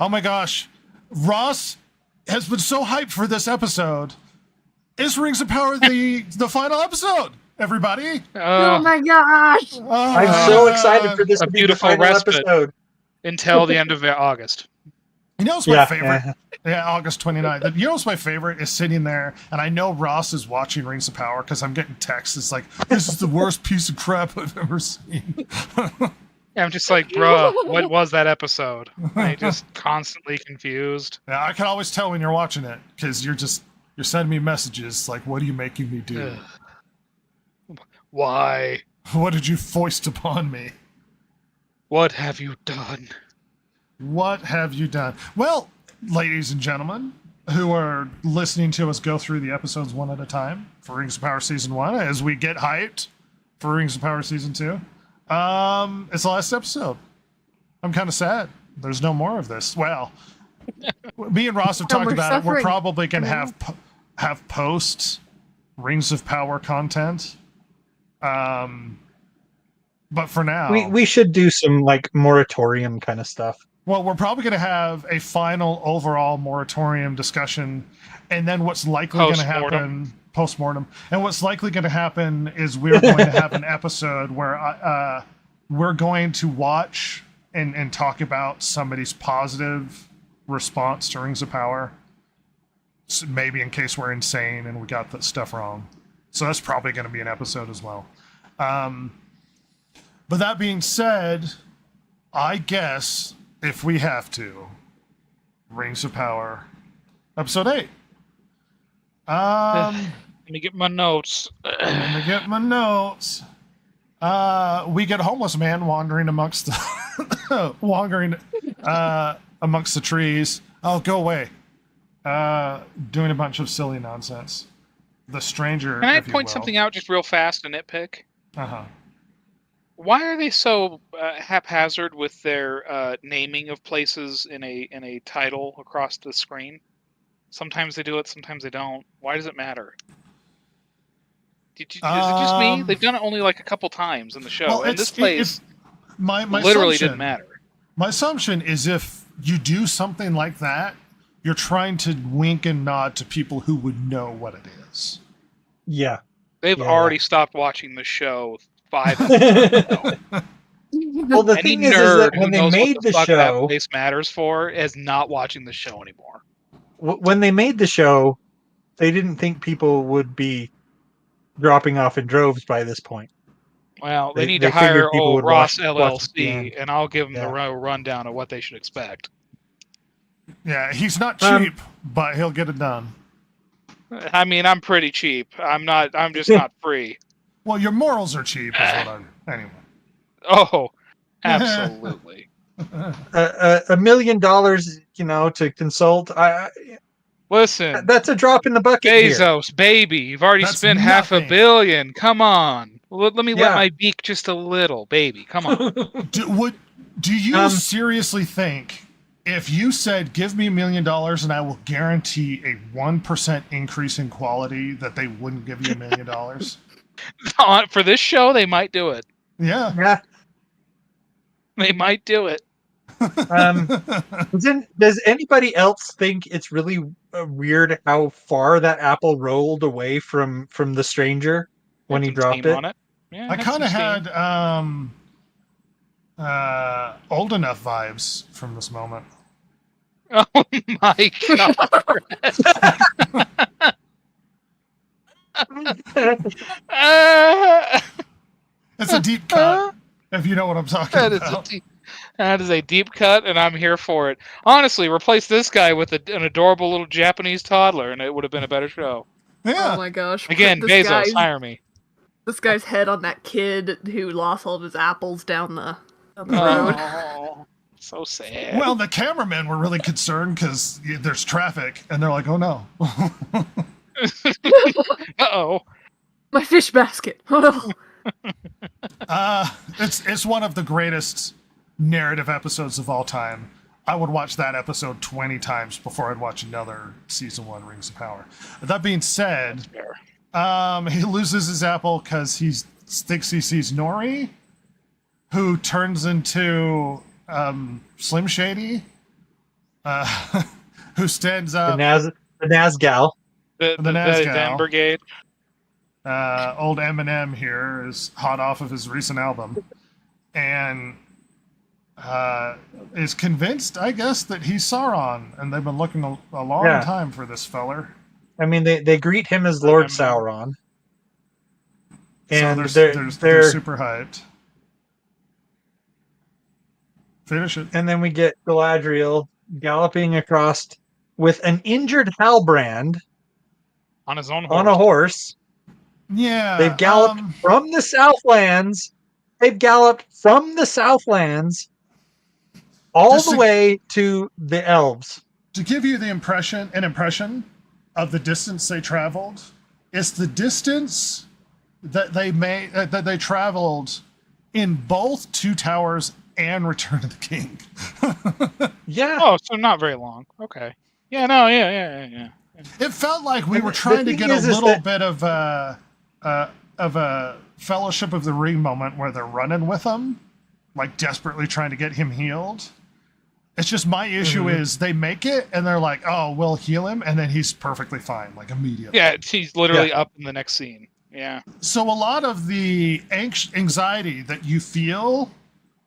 Oh my gosh. Ross has been so hyped for this episode. Is Rings of Power the final episode, everybody? Oh my gosh! I'm so excited for this a to be the beautiful final respite. episode. Until the end of August. You know what's my favorite? Yeah, August 29th. You know what's my favorite is sitting there, and I know Ross is watching Rings of Power because I'm getting texts. It's like, this is the worst piece of crap I've ever seen. Yeah, I'm just like, bruh, what was that episode? I'm just constantly confused. Yeah, I can always tell when you're watching it because you're sending me messages like, what are you making me do? Why? What did you foist upon me? What have you done? What have you done? Well, ladies and gentlemen who are listening to us go through the episodes one at a time for Rings of Power Season 1 as we get hyped for Rings of Power Season 2. It's the last episode. I'm kind of sad. There's no more of this. Well, me and Ross have talked about it. We're probably going to have post Rings of Power content. But for now, we should do some like moratorium kind of stuff. Well, we're probably going to have a final overall moratorium discussion, and then what's likely going to happen post-mortem. And what's likely going to happen is we're going to have an episode where we're going to watch and talk about somebody's positive response to Rings of Power. So maybe in case we're insane and we got that stuff wrong. So that's probably going to be an episode as well. But that being said, I guess if we have to, Rings of Power, episode 8. Let me get my notes. We get a homeless man wandering amongst the amongst the trees. Oh, go away. Doing a bunch of silly nonsense. The stranger. Can I point something out just real fast and nitpick? Uh-huh. Why are they so haphazard with their naming of places in a title across the screen? Sometimes they do it, sometimes they don't. Why does it matter? Is it just me? They've done it only like a couple times in the show, and this place my literally didn't matter. My assumption is if you do something like that, you're trying to wink and nod to people who would know what it is. Yeah. They've already stopped watching the show 5 minutes ago. Well, the thing is that when they made the show, that place matters for is not watching the show anymore. When they made the show, they didn't think people would be dropping off in droves by this point. Well, they need to hire old Ross LLC, and I'll give them the rundown of what they should expect. Yeah, he's not cheap, but he'll get it done. I mean, I'm pretty cheap. I'm just not free. Well, your morals are cheap, is what I'm... Anyway. Oh, absolutely. $1 million, to consult. Listen. That's a drop in the bucket. Bezos, here. Baby, you've already spent $500 million. Come on. Let me wet my beak just a little, baby. Come on. Do you seriously think if you said, give me $1 million and I will guarantee a 1% increase in quality, that they wouldn't give you $1 million? For this show, they might do it. Yeah. They might do it. Does anybody else think it's really weird how far that apple rolled away from the stranger when he dropped it? On it. Yeah, I kind of had old enough vibes from this moment. Oh my god. It's a deep cut, if you know what I'm talking about. That is a deep cut, and I'm here for it. Honestly, replace this guy with an adorable little Japanese toddler, and it would have been a better show. Yeah. Oh my gosh. Again, Bezos, hire me. This guy's head on that kid who lost all of his apples down the road. Oh, so sad. Well, the cameramen were really concerned because there's traffic, and they're like, oh no. Uh-oh. My fish basket. Oh no. It's one of the greatest narrative episodes of all time. I would watch that episode 20 times before I'd watch another season 1 Rings of Power. That being said, he loses his apple because he thinks he sees Nori, who turns into Slim Shady, uh, who stands The up. The Nazgal. The The Zen Nazgul. Brigade. Old Eminem here is hot off of his recent album, and is convinced, I guess, that he's Sauron, and they've been looking a long Yeah. time for this feller. I mean, they greet him as Lord Sauron. And So they're super hyped. Finish it. And then we get Galadriel galloping across with an injured Halbrand On his own horse. on a horse. Yeah. They've galloped from the Southlands. They've galloped from the Southlands all the way to the Elves. To give you an impression of the distance they traveled, it's the distance that they traveled in both Two Towers and Return of the King. Yeah. Oh, so not very long. Okay. Yeah. No. Yeah. It felt like we were trying to get a little bit of a Fellowship of the Ring moment where they're running with him, like desperately trying to get him healed. It's just my issue is they make it and they're like, oh, we'll heal him, and then he's perfectly fine, like immediately. Yeah, he's literally up in the next scene. Yeah. So a lot of the anxiety that you feel,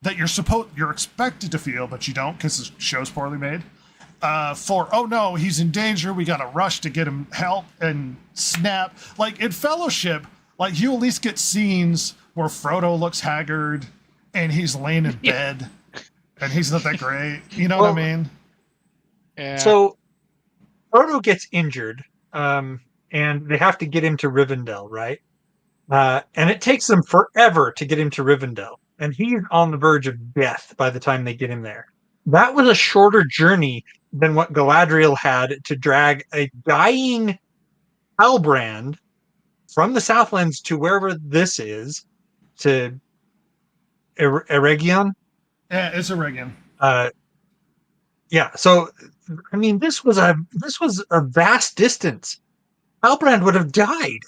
that you're expected to feel, but you don't because the show's poorly made. Oh no, he's in danger. We got to rush to get him help and snap. Like in Fellowship, like you at least get scenes where Frodo looks haggard and he's laying in bed. And he's not that great. You know what I mean? Yeah. So Frodo gets injured, and they have to get him to Rivendell, right? And it takes them forever to get him to Rivendell. And he's on the verge of death by the time they get him there. That was a shorter journey than what Galadriel had to drag a dying Halbrand from the Southlands to wherever this is, to Eregion. Yeah, it's Eregion. Yeah. So, I mean, this was a vast distance. Halbrand would have died.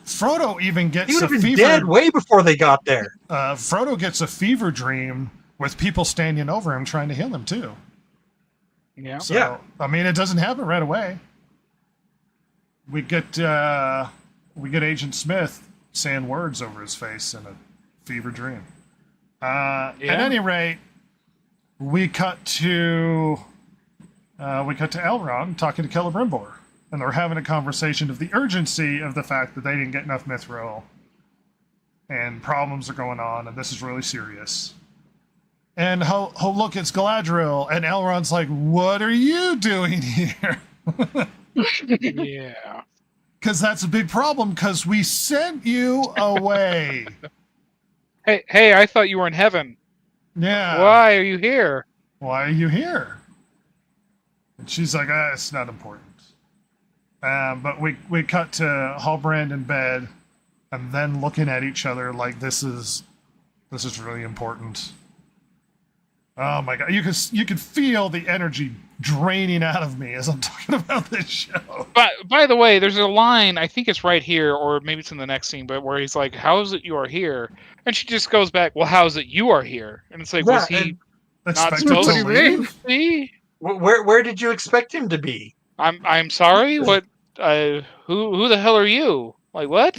Frodo even gets he would have been dead way before they got there. Frodo gets a fever dream with people standing over him trying to heal him too. Yeah. So, I mean, it doesn't happen right away. We get Agent Smith saying words over his face in a fever dream. At any rate, we cut to Elrond talking to Celebrimbor, and they're having a conversation of the urgency of the fact that they didn't get enough mithril, and problems are going on, and this is really serious. And look, it's Galadriel, and Elrond's like, "What are you doing here?" Yeah, because that's a big problem. Because we sent you away. Hey! I thought you were in heaven. Yeah. Why are you here? Why are you here? And she's like, it's not important. But we cut to Halbrand in bed, and then looking at each other like this is really important. Oh my god, you could feel the energy draining out of me as I'm talking about this show. But by the way, there's a line, I think it's right here, or maybe it's in the next scene, but where he's like, "How is it you are here?" And she just goes back, "Well, how is it you are here?" And it's like, was he not supposed to leave? Where did you expect him to be? I'm sorry. What? Who the hell are you? Like what?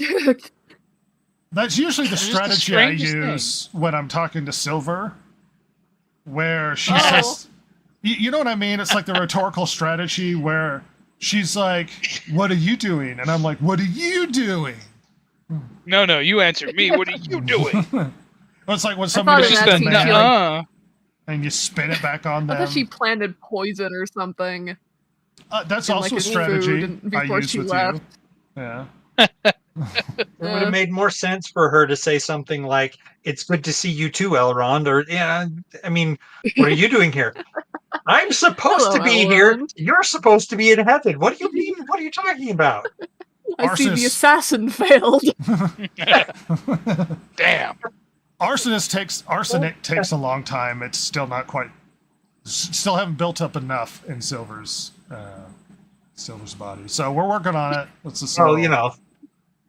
That's usually the strategy I use when I'm talking to Silver, where she says, you know what I mean? It's like the rhetorical strategy where she's like, "What are you doing?" And I'm like, "What are you doing?" No, you answer me. What are you doing? Well, it's like when somebody just and you spin it back on them. I thought she planted poison or something. That's also a strategy I use with you. Yeah. It would have made more sense for her to say something like, "It's good to see you too, Elrond," or I mean, "What are you doing here?" "I'm supposed to be here. You're supposed to be in heaven. What do you mean? What are you talking about?" I see the assassin failed. Damn. Arsenic takes a long time. It's still not quite. Still haven't built up enough in Silver's body. So we're working on it.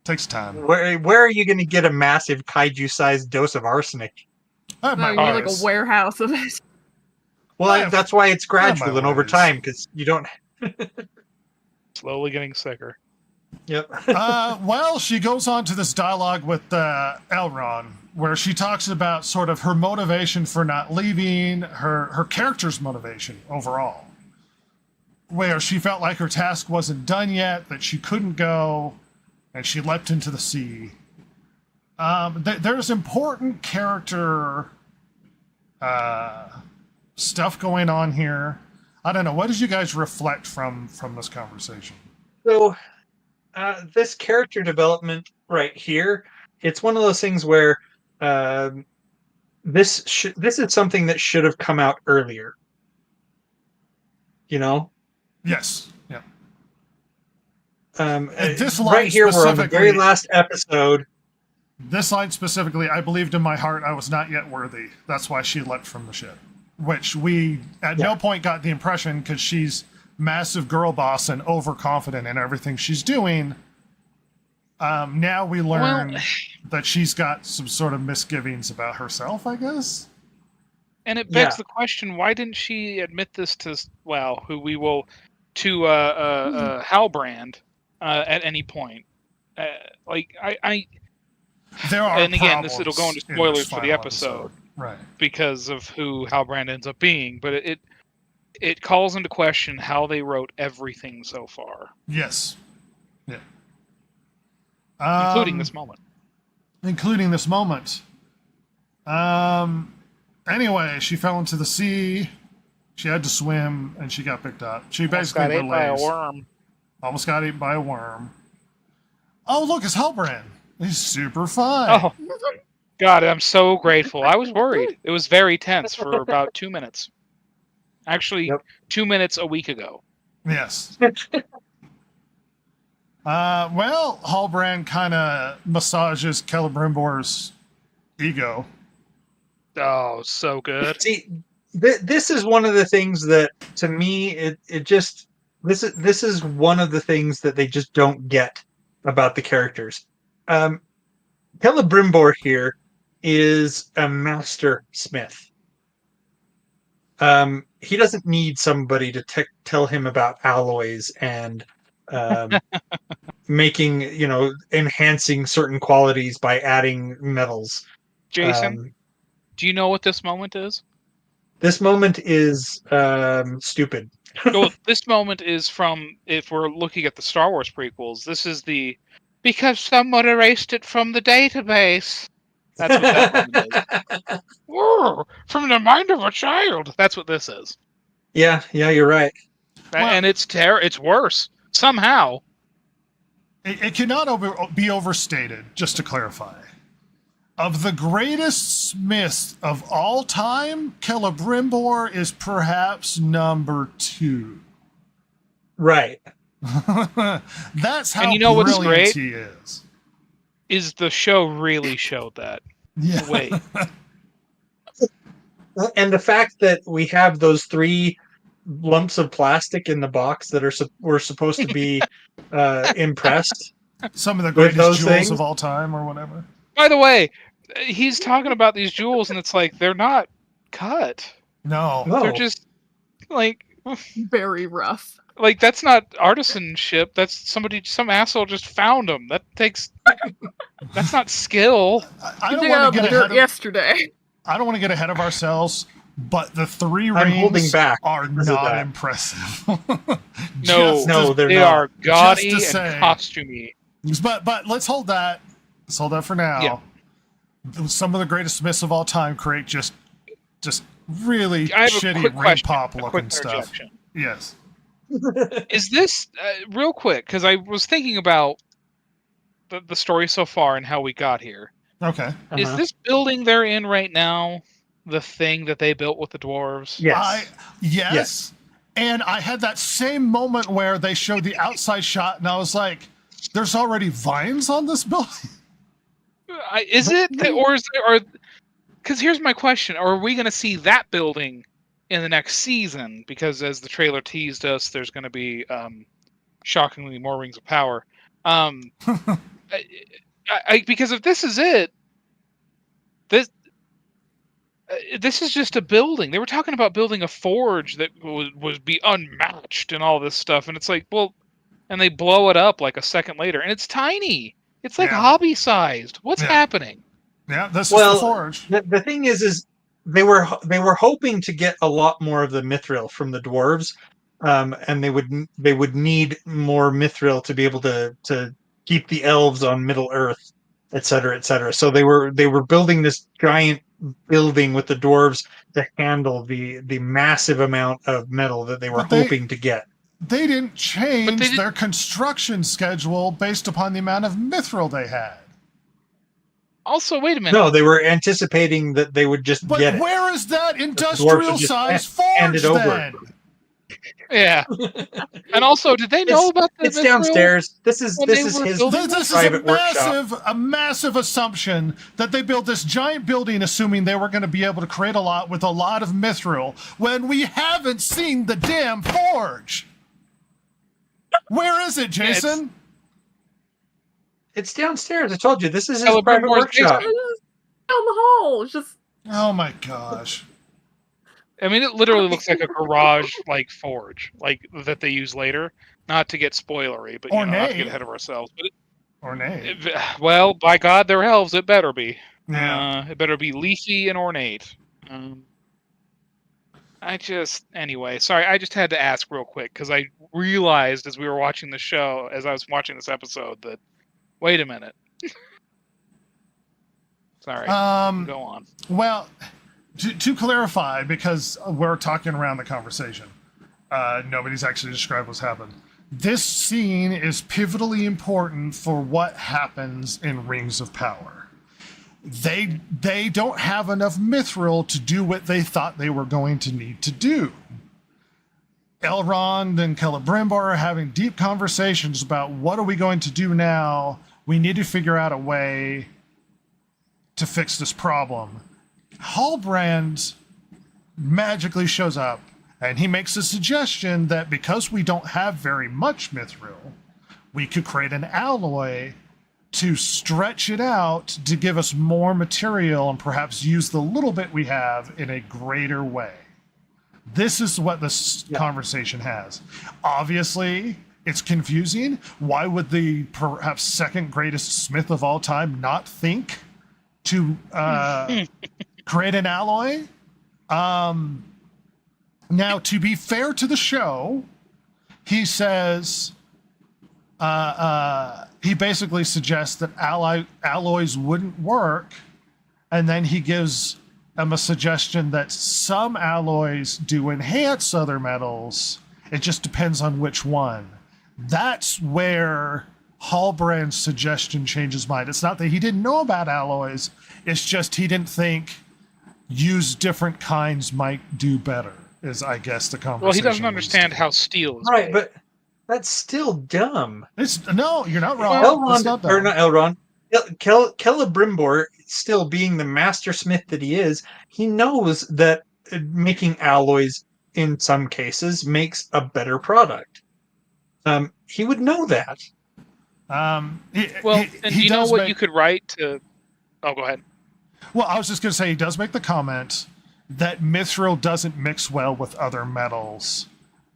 Takes time. Where are you going to get a massive kaiju-sized dose of arsenic? Like a warehouse of it. Well, that's why it's gradual and over ways. time, because you don't. Slowly getting sicker. Yep. Well, she goes on to this dialogue with Elrond, where she talks about sort of her motivation for not leaving, her character's motivation overall, where she felt like her task wasn't done yet, that she couldn't go, and she leapt into the sea. There's important character stuff going on here. I don't know. What did you guys reflect from this conversation? So, this character development right here, it's one of those things where this is something that should have come out earlier. You know? Yes. Yeah. This line right here, we're on the very last episode. This line specifically, I believed in my heart I was not yet worthy. That's why she leapt from the ship. Which we at no point got the impression, because she's massive girl boss and overconfident in everything she's doing. Now we learn that she's got some sort of misgivings about herself, I guess. And it begs the question: why didn't she admit this to Halbrand at any point? There are, and again, it'll go into spoilers for the episode, right? Because of who Halbrand ends up being, but it calls into question how they wrote everything so far. Yes. Yeah. Including this moment. Anyway, she fell into the sea. She had to swim, and she got picked up. She basically got eaten by a worm. Almost got eaten by a worm. Oh, look, it's Halbrand. He's super fine. Oh, God, I'm so grateful. I was worried. It was very tense for about 2 minutes. Actually, 2 minutes a week ago. Yes. Well, Halbrand kind of massages Celebrimbor's ego. Oh, so good. See, this is one of the things that, to me, it just this is one of the things that they just don't get about the characters. Celebrimbor here is a master smith. He doesn't need somebody to tell him about alloys and making, enhancing certain qualities by adding metals. Jason, do you know what this moment is? This moment is stupid. Well, this moment is from, if we're looking at the Star Wars prequels, this is because someone erased it from the database. That's what that moment is. Whoa, from the mind of a child. That's what this is. Yeah, you're right. And it's worse. Somehow. It cannot be overstated, just to clarify. Of the greatest smiths of all time, Celebrimbor is perhaps number 2. Right. That's how and you know what's great he is. Is the show really showed that. Yeah. Wait. And the fact that we have those 3 lumps of plastic in the box that were supposed to be impressed. Some of the greatest jewels of all time or whatever. By the way, he's talking about these jewels and it's like they're not cut. No. They're just like very rough. Like that's not artisanship. That's some asshole just found them. That's not skill. I don't want to get ahead of yesterday. I don't want to get ahead of ourselves, but the 3 rings are not impressive. No, they're they not. Are gaudy and costumey. But let's hold that. Let's hold that for now. Yeah. Some of the greatest smiths of all time create just really shitty ring pop looking stuff. Yes. Is this real quick? Because I was thinking about the story so far and how we got here. Okay. Uh-huh. Is this building they're in right now the thing that they built with the dwarves? Yes. Yes. And I had that same moment where they showed the outside shot, and I was like, "There's already vines on this building." Is it, or is there? Or because here's my question: are we going to see that building in the next season? Because as the trailer teased us, there's going to be shockingly more Rings of Power. Because if this is it, this is just a building. They were talking about building a forge that would be unmatched and all this stuff, and it's like, well, and they blow it up like a second later, and it's tiny. It's like hobby sized. What's happening? Yeah, this is the forge. The thing is they were hoping to get a lot more of the mithril from the dwarves, and they would need more mithril to be able to keep the elves on Middle Earth, et cetera, et cetera. So they were building this giant building with the dwarves to handle the massive amount of metal that they were hoping to get. They didn't change their construction schedule based upon the amount of mithril they had. Also, wait a minute. No, they were anticipating that they would just get it. But where is that industrial size forge then? Yeah. And also, did they know about the It's downstairs. This is his private workshop. A massive assumption that they built this giant building assuming they were going to be able to create a lot with a lot of mithril when we haven't seen the damn forge. Where is it, Jason? It's downstairs. I told you, this is his private workshop. Down the hall. It's just. Oh my gosh. I mean, it literally looks like a garage like forge, like that they use later. Not to get spoilery, but not to get ahead of ourselves. But ornate. Well, by God, they're elves. It better be. Yeah. It better be leafy and ornate. Anyway, sorry, I just had to ask real quick because I realized as we were watching the show, as I was watching this episode, that wait a minute. Sorry. Go on. Well, to clarify, because we're talking around the conversation, nobody's actually described what's happened. This scene is pivotally important for what happens in Rings of Power. They don't have enough mithril to do what they thought they were going to need to do. Elrond and Celebrimbor are having deep conversations about what are we going to do now. We need to figure out a way to fix this problem. Halbrand magically shows up and he makes a suggestion that because we don't have very much mithril, we could create an alloy to stretch it out to give us more material and perhaps use the little bit we have in a greater way. This is what this conversation has. Obviously, it's confusing. Why would the perhaps second greatest smith of all time not think to create an alloy? Now, to be fair to the show, he says... he basically suggests that alloys wouldn't work, and then he gives them a suggestion that some alloys do enhance other metals. It just depends on which one. That's where Halbrand's suggestion changes mind. It's not that he didn't know about alloys, it's just he didn't think use different kinds might do better, is I guess the conversation. Well, he doesn't understand how steel is right, made. But that's still dumb. No, you're not wrong. Elrond, or not Elrond, Celebrimbor, still being the master smith that he is, he knows that making alloys in some cases makes a better product. He would know that. You know what you could write to... Oh, go ahead. Well, I was just going to say, he does make the comment that mithril doesn't mix well with other metals.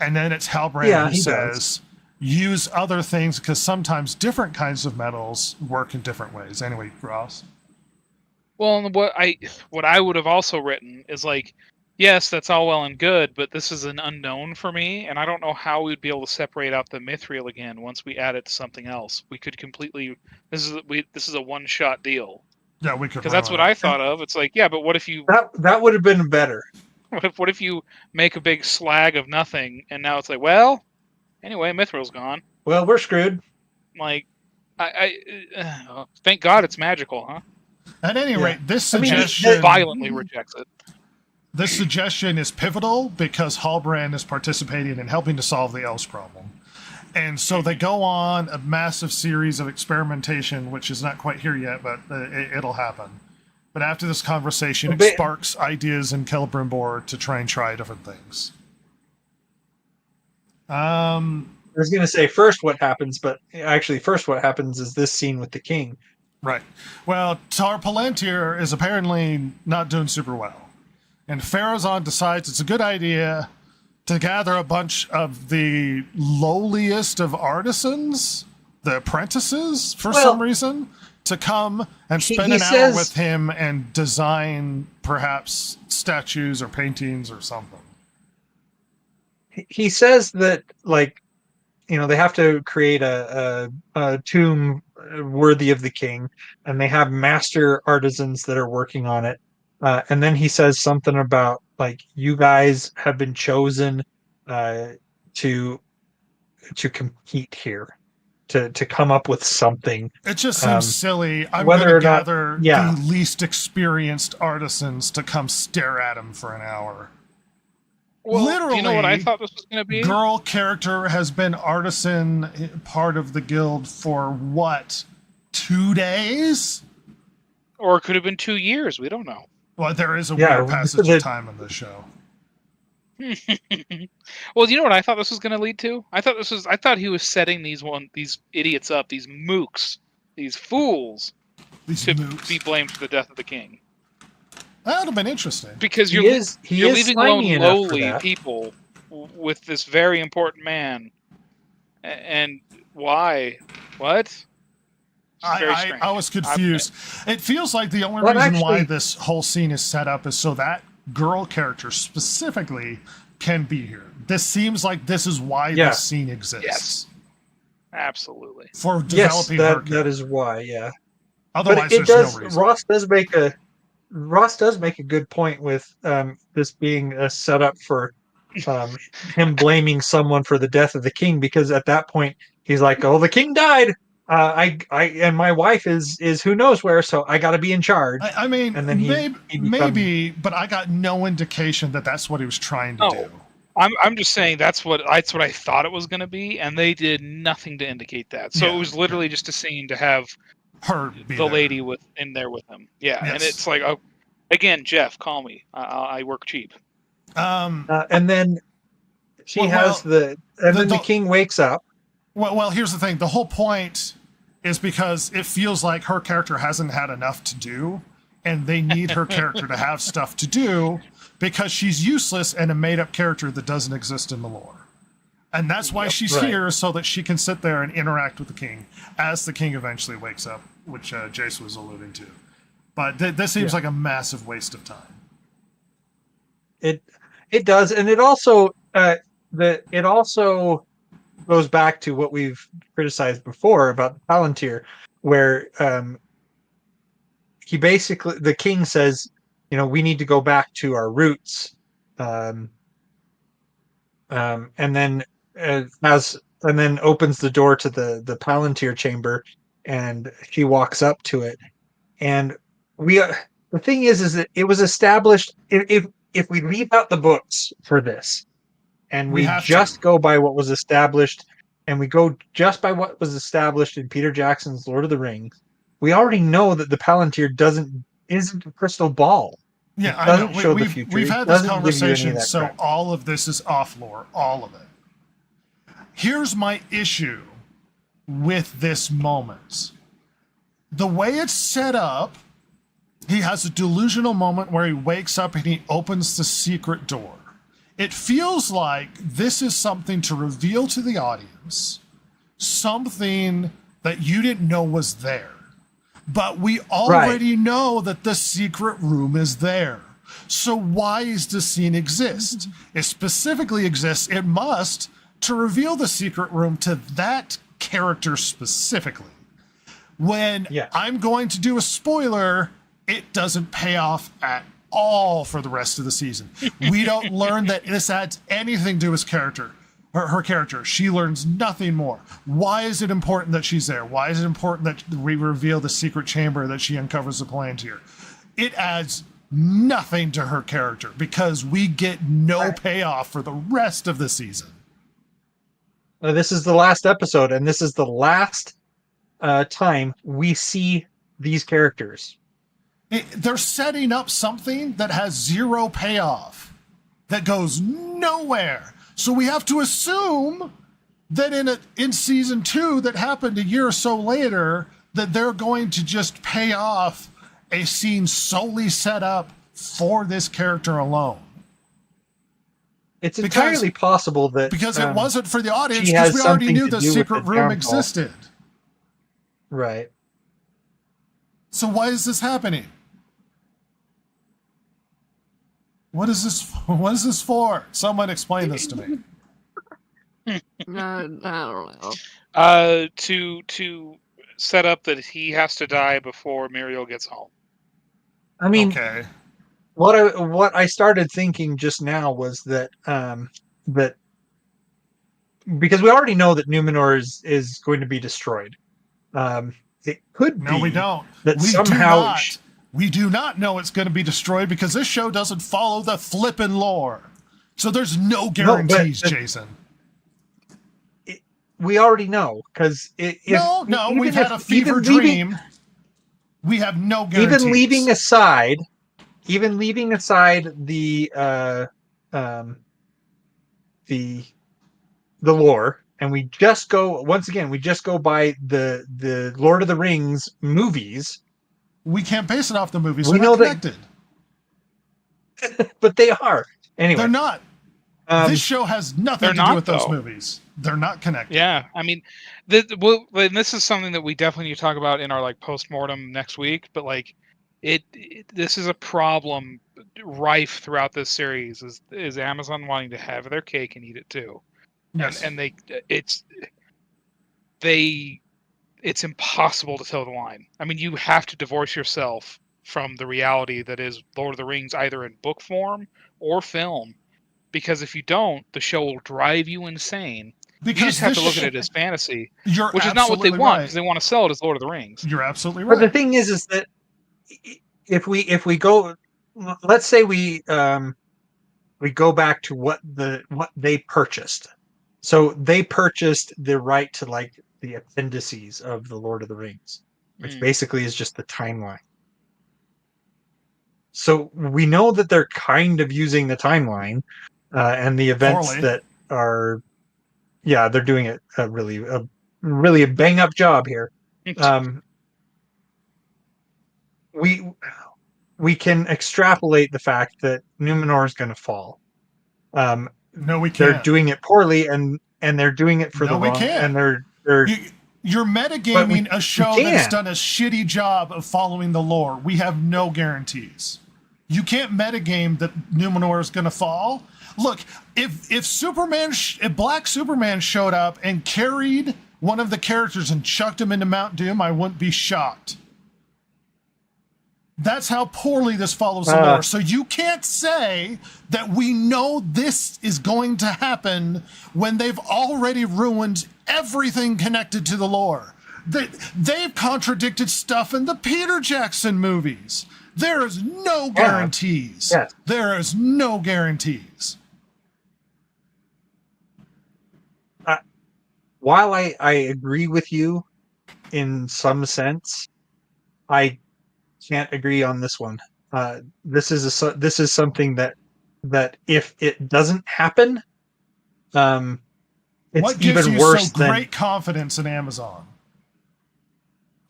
And then it's Halbrand who says, use other things because sometimes different kinds of metals work in different ways. Anyway, Ross. Well, what I would have also written is like, yes, that's all well and good, but this is an unknown for me, and I don't know how we'd be able to separate out the mithril again once we add it to something else. We could completely... This is a one-shot deal. Yeah, we could. Because that's what I thought of. It's like, yeah, but what if you... That would have been better. What if you make a big slag of nothing, and now it's like, well, anyway, mithril's gone. Well, we're screwed. Like, thank God it's magical, huh? At any rate, this suggestion... he violently rejects it. This suggestion is pivotal because Halbrand is participating in helping to solve the elves problem. And so they go on a massive series of experimentation, which is not quite here yet, but it'll happen. But after this conversation, it sparks ideas in Celebrimbor to try different things. I was going to say first what happens, but actually first what happens is this scene with the king. Right. Well, Tar Palantir is apparently not doing super well. And Farazan decides it's a good idea to gather a bunch of the lowliest of artisans, the apprentices, for some reason, to come and spend an hour with him and design perhaps statues or paintings or something. He says that, like, they have to create a tomb worthy of the king, and they have master artisans that are working on it. And then he says something about, like, you guys have been chosen to compete here, to come up with something. It just seems silly. I'm whether going or to not- gather yeah. the least experienced artisans to come stare at him for an hour. Well, Literally, you know what I thought this was going to be? Girl character has been artisan part of the guild for what, 2 days? Or it could have been 2 years. We don't know. Well, there is a weird passage of time in this show. Well, you know what I thought this was going to lead to? I thought he was setting these idiots up, these mooks, these fools, to be blamed for the death of the king. That would have been interesting. Because you're leaving alone lowly people with this very important man. And why? What? I was confused. It feels like the only reason why this whole scene is set up is so that girl character specifically can be here. This seems like this is why this scene exists. Yes. Absolutely. For developing her character. That is why, yeah. Otherwise, there's no reason. Ross does make a good point with this being a setup for him blaming someone for the death of the king, because at that point he's like, "Oh, the king died. I and my wife is who knows where, so I got to be in charge." I mean, and then maybe, but I got no indication that that's what he was trying to do. I'm just saying that's what I thought it was going to be, and they did nothing to indicate that. So it was literally just a scene to have her the lady in there with him. Yeah, and it's like, oh, again, Jeff, call me. I work cheap. And then the king wakes up. Well, here's the thing. The whole point is because it feels like her character hasn't had enough to do, and they need her character to have stuff to do because she's useless and a made-up character that doesn't exist in the lore. And that's why she's here, so that she can sit there and interact with the king as the king eventually wakes up, which Jace was alluding to. But this seems like a massive waste of time. It does, and it also goes back to what we've criticized before about the Palantir, where the king says, we need to go back to our roots, and then opens the door to the Palantir chamber, and she walks up to it, and the thing is that it was established. If we leave out the books for this, and we just go by what was established, and we go just by what was established in Peter Jackson's Lord of the Rings, we already know that the Palantir isn't a crystal ball. Yeah, I know. We've had this conversation, so all of this is off lore, all of it. Here's my issue with this moment. The way it's set up, he has a delusional moment where he wakes up and he opens the secret door. It feels like this is something to reveal to the audience, something that you didn't know was there. But we already know that the secret room is there. So why does the scene exist? It specifically exists, it must, to reveal the secret room to that character specifically. When I'm going to do a spoiler, it doesn't pay off at all for the rest of the season. We don't learn that this adds anything to his character. Her character. She learns nothing more. Why is it important that she's there? Why is it important that we reveal the secret chamber that she uncovers the Palantir? It adds nothing to her character because we get no payoff for the rest of the season. This is the last episode, and this is the last time we see these characters. They're setting up something that has zero payoff, that goes nowhere. So we have to assume that in season 2 that happened a year or so later, that they're going to just pay off a scene solely set up for this character alone. It's entirely possible that because it wasn't for the audience, she because has we already something knew to the do with secret the room downfall. existed. Right. So why is this happening? What is this? What is this for? Someone explain this to me. I don't know. To set up that he has to die before Muriel gets home. I mean, Okay. what I started thinking just now was that that because we already know that Numenor is going to be destroyed. It could be No, we don't. that We somehow do not. We do not know it's going to be destroyed because this show doesn't follow the flippin' lore. So there's no guarantees, Jason. We already know because we've had a fever dream. We have no guarantees. Even leaving aside the lore, and we just go by the Lord of the Rings movies. We can't base it off the movies. We They're know not connected. But they are. Anyway. They're not. This show has nothing to do with those movies. They're not connected. Yeah, I mean, this is something that we definitely need to talk about in our post-mortem next week. But this is a problem rife throughout this series. Is Amazon wanting to have their cake and eat it too? Yes. And it's impossible to toe the line. I mean, you have to divorce yourself from the reality that is Lord of the Rings, either in book form or film. Because if you don't, the show will drive you insane. Because you just have to look at it as fantasy, which is not what they want, because they want to sell it as Lord of the Rings. You're absolutely right. But the thing is that if we go, let's say we go back to what they purchased. So they purchased the right to the appendices of the Lord of the Rings, which basically is just the timeline. So we know that they're kind of using the timeline and the events that are, they're doing it really a bang up job here. We can extrapolate the fact that Numenor is going to fall. No, we can't. They're doing it poorly, and they're doing it for the wrong. Can't. And they're you're metagaming a show that's done a shitty job of following the lore. We have no guarantees. You can't metagame that Numenor is going to fall. Look, if Black Superman showed up and carried one of the characters and chucked him into Mount Doom, I wouldn't be shocked. That's how poorly this follows the lore. So you can't say that we know this is going to happen when they've already ruined everything connected to the lore. They've contradicted stuff in the Peter Jackson movies. There is no guarantees. Yes. There is no guarantees. While I agree with you in some sense, I can't agree on this one. This is something that if it doesn't happen, it's what gives even you worse so great confidence in Amazon?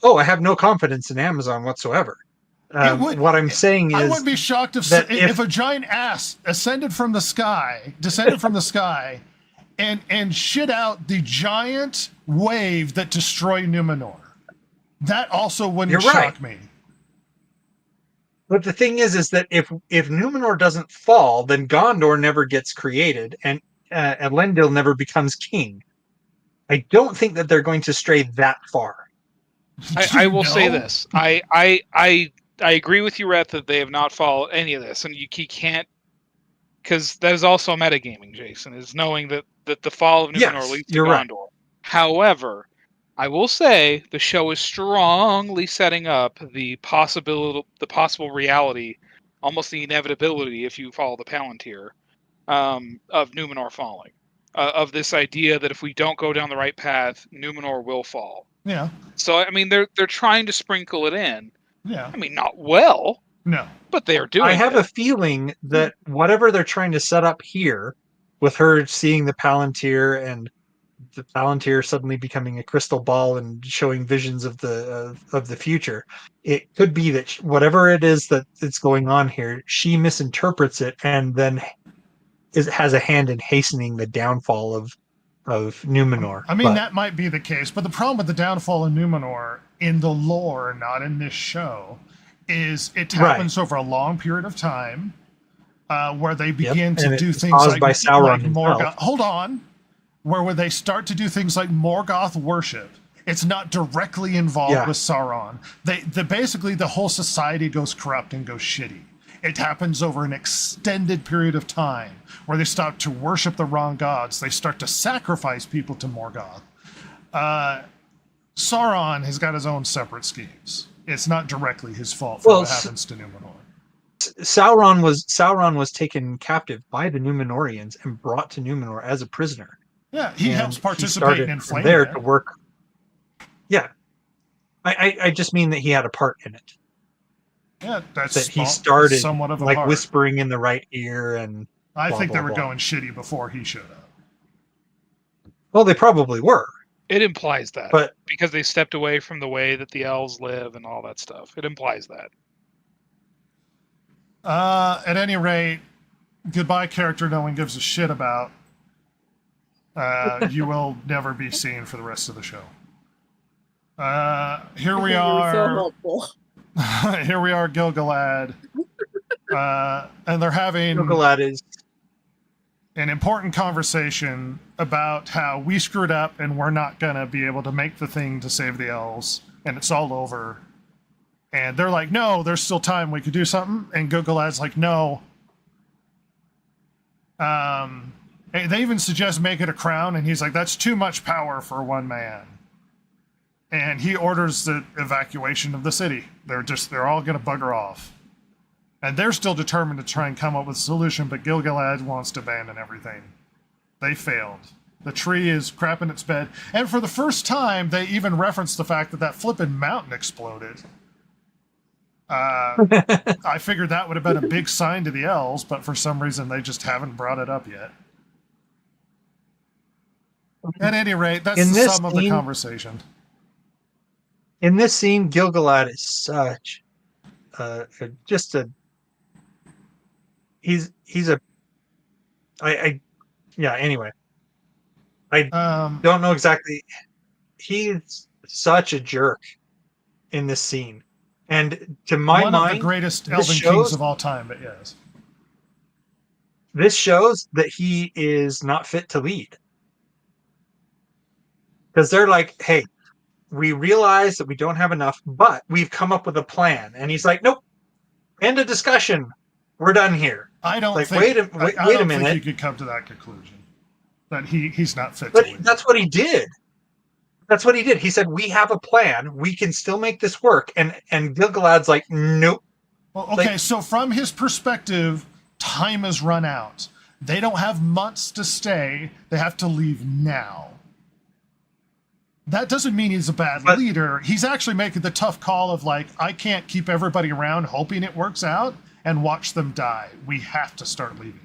Oh, I have no confidence in Amazon whatsoever. What I'm saying is, I wouldn't be shocked if a giant ass descended from the sky, and shit out the giant wave that destroyed Numenor. That also wouldn't shock me. But the thing is that if Numenor doesn't fall, then Gondor never gets created, and Elendil never becomes king. I don't think that they're going to stray that far. I will say this: I agree with you, Rhett, that they have not followed any of this, and you can't, because that is also metagaming. Jason is knowing that the fall of Numenor leads to Gondor. Right. However, I will say the show is strongly setting up the possible reality, almost the inevitability, if you follow the Palantir, of Numenor falling. Of this idea that if we don't go down the right path, Numenor will fall. Yeah. So I mean, they're trying to sprinkle it in. Yeah. I mean, not well. No. But they are doing. I have a feeling that whatever they're trying to set up here, with her seeing the Palantir and the Palantir suddenly becoming a crystal ball and showing visions of the future. It could be that whatever it is that's going on here, she misinterprets it and then has a hand in hastening the downfall of Numenor. I mean, that might be the case, but the problem with the downfall of Numenor in the lore, not in this show, is it happens over a long period of time, where they begin to do things like Morgoth. Hold on, where they start to do things like Morgoth worship. It's not directly involved with Sauron. Basically the whole society goes corrupt and goes shitty. It happens over an extended period of time where they start to worship the wrong gods. They start to sacrifice people to Morgoth. Sauron has got his own separate schemes. It's not directly his fault for what happens to Numenor. Sauron was taken captive by the Númenóreans and brought to Numenor as a prisoner. Yeah, he helps participate in inflaming there to work. Yeah, I just mean that he had a part in it. Yeah, that he started somewhat of a like part. whispering in the right ear, and I think they were going shitty before he showed up. Well, they probably were. It implies that, but because they stepped away from the way that the elves live and all that stuff. It implies that. At any rate, goodbye, character no one gives a shit about. You will never be seen for the rest of the show. Here we are. So helpful. Here we are, Gil-galad. And they're having Gil-galad is an important conversation about how we screwed up and we're not going to be able to make the thing to save the elves, and it's all over. And they're like, no, there's still time. We could do something. And Gil-galad's like, no. They even suggest make it a crown, and he's like, that's too much power for one man. And he orders the evacuation of the city. They're all going to bugger off. And they're still determined to try and come up with a solution, but Gil-galad wants to abandon everything. They failed. The tree is crapping its bed. And for the first time, they even reference the fact that flippin' mountain exploded. I figured that would have been a big sign to the elves, but for some reason they just haven't brought it up yet. At any rate, that's the sum of the conversation. In this scene, Gil-galad is such anyway. I don't know exactly. He's such a jerk in this scene. And to my mind, one of the greatest elven kings of all time, but yes. This shows that he is not fit to lead. Because they're like, hey, we realize that we don't have enough, but we've come up with a plan. And he's like, nope, end of discussion. We're done here. I don't think, wait a minute. Think you could come to that conclusion. That he's not fit to lead. That's what he did. That's what he did. He said, we have a plan. We can still make this work. And Gil-galad's like, nope. Well, okay, so from his perspective, time has run out. They don't have months to stay. They have to leave now. That doesn't mean he's a bad leader. He's actually making the tough call of like, I can't keep everybody around hoping it works out and watch them die. We have to start leaving.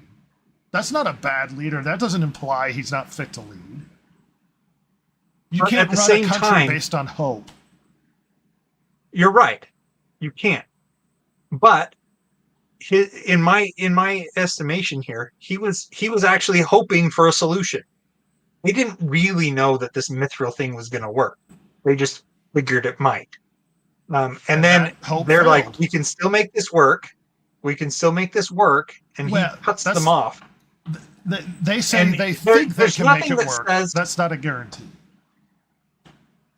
That's not a bad leader. That doesn't imply he's not fit to lead. You can't run a country based on hope. You're right. You can't. But in my estimation here, he was actually hoping for a solution. They didn't really know that this mithril thing was going to work. They just figured it might. And then they're like, we can still make this work. We can still make this work. And he cuts them off. They say they think they can make it work. That's not a guarantee.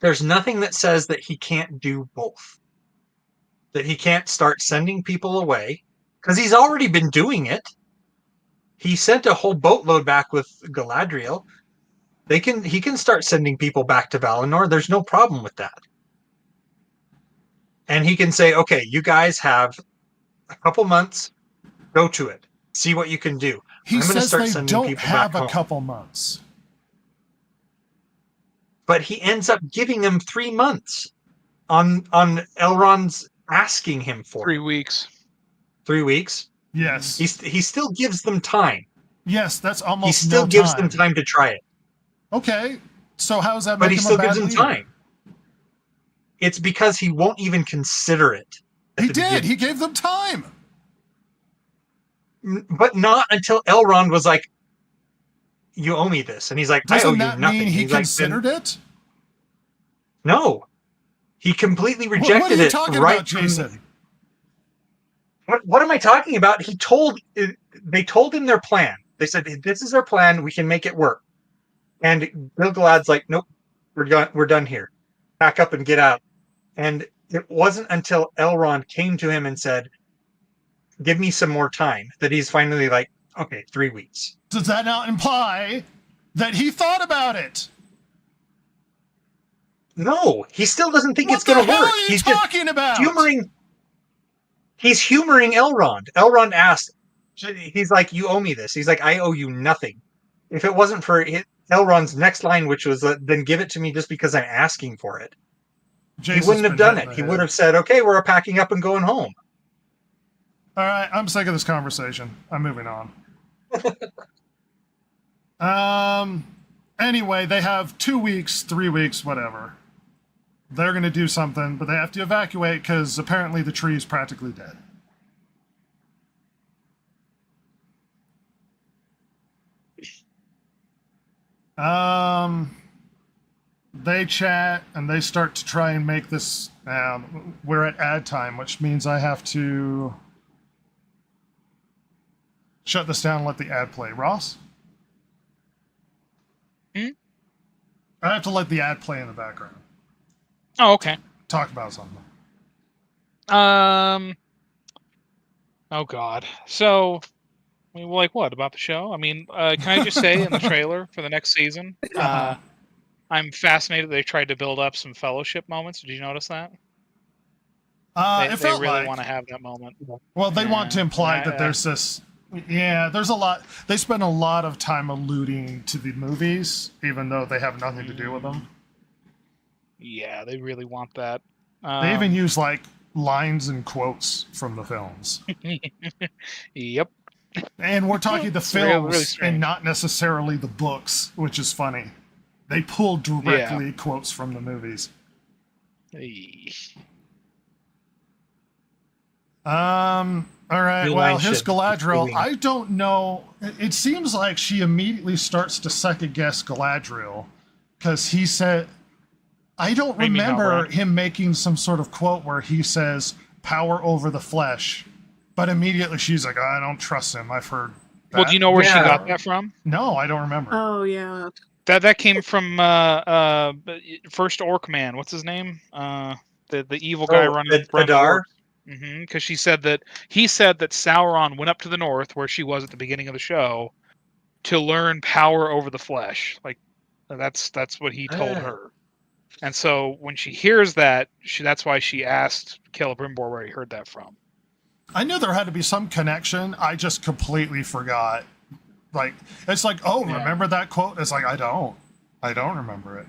There's nothing that says that he can't do both. That he can't start sending people away. Because he's already been doing it. He sent a whole boatload back with Galadriel. He can start sending people back to Valinor. There's no problem with that. And he can say, okay, you guys have a couple months. Go to it. See what you can do. He says they don't have a couple months. But he ends up giving them 3 months on Elrond's asking him for 3 weeks. 3 weeks? Yes. He still gives them time. Yes, that's almost He still gives them time to try it. Okay. So how's that? But make he him still a bad gives him leader? time. It's because he won't even consider it. He did. He gave them time. But not until Elrond was like, "You owe me this," and he's like, "I owe Doesn't you that nothing." mean he He's like, considered it? "No." He completely What rejected are you it talking right about, Jason? What am I talking about? They told him their plan. They said, "This is our plan. We can make it work." And Gil-galad's like, "Nope, we're done here. Pack up and get out." And it wasn't until Elrond came to him and said, "Give me some more time," that he's finally like, "Okay, 3 weeks." Does that not imply that he thought about it? No, he still doesn't think What it's going the to hell work. are you He's talking about? He's humoring Elrond. Elrond asked, he's like, "You owe me this." He's like, "I owe you nothing." If it wasn't for Elrond's next line, which was, "Then give it to me just because I'm asking for it," Jason's he wouldn't have been done hit it. in He the would head. have said, "Okay, we're packing up and going home." All right, I'm sick of this conversation. I'm moving on. Anyway, they have 2 weeks, 3 weeks, whatever. They're going to do something, but they have to evacuate because apparently the tree is practically dead. They chat and they start to try and make this. We're at ad time, which means I have to shut this down and let the ad play. Ross? Hmm? I have to let the ad play in the background. Oh, okay. Talk about something. Oh God. So, I mean, like, what about the show? I mean, can I just say in the trailer for the next season, I'm fascinated they tried to build up some fellowship moments. Did you notice that? They really want to have that moment. Well, they want to imply that there's this. Yeah, there's a lot. They spend a lot of time alluding to the movies, even though they have nothing to do with them. Yeah, they really want that. They even use like lines and quotes from the films. Yep. And we're talking the It's really films strange. and not necessarily the books, which is funny. They pull directly quotes from the movies. All right. New Well, line his should- Galadriel, I don't know. It seems like she immediately starts to second guess Galadriel because he said, I don't You mean remember Halbrand? him making some sort of quote where he says power over the flesh, but immediately she's like, I don't trust him. I've heard that. Well, do you know where she Yeah. got that from? No, I don't remember. Oh yeah. That came from first Orc Man. What's his name? The evil guy running Adar. Because he said that Sauron went up to the north where she was at the beginning of the show to learn power over the flesh. Like that's what he told her. And so when she hears that, that's why she asked Celebrimbor where he heard that from. I knew there had to be some connection. I just completely forgot. Like, it's like, oh, Yeah. remember that quote? It's like, I don't remember it.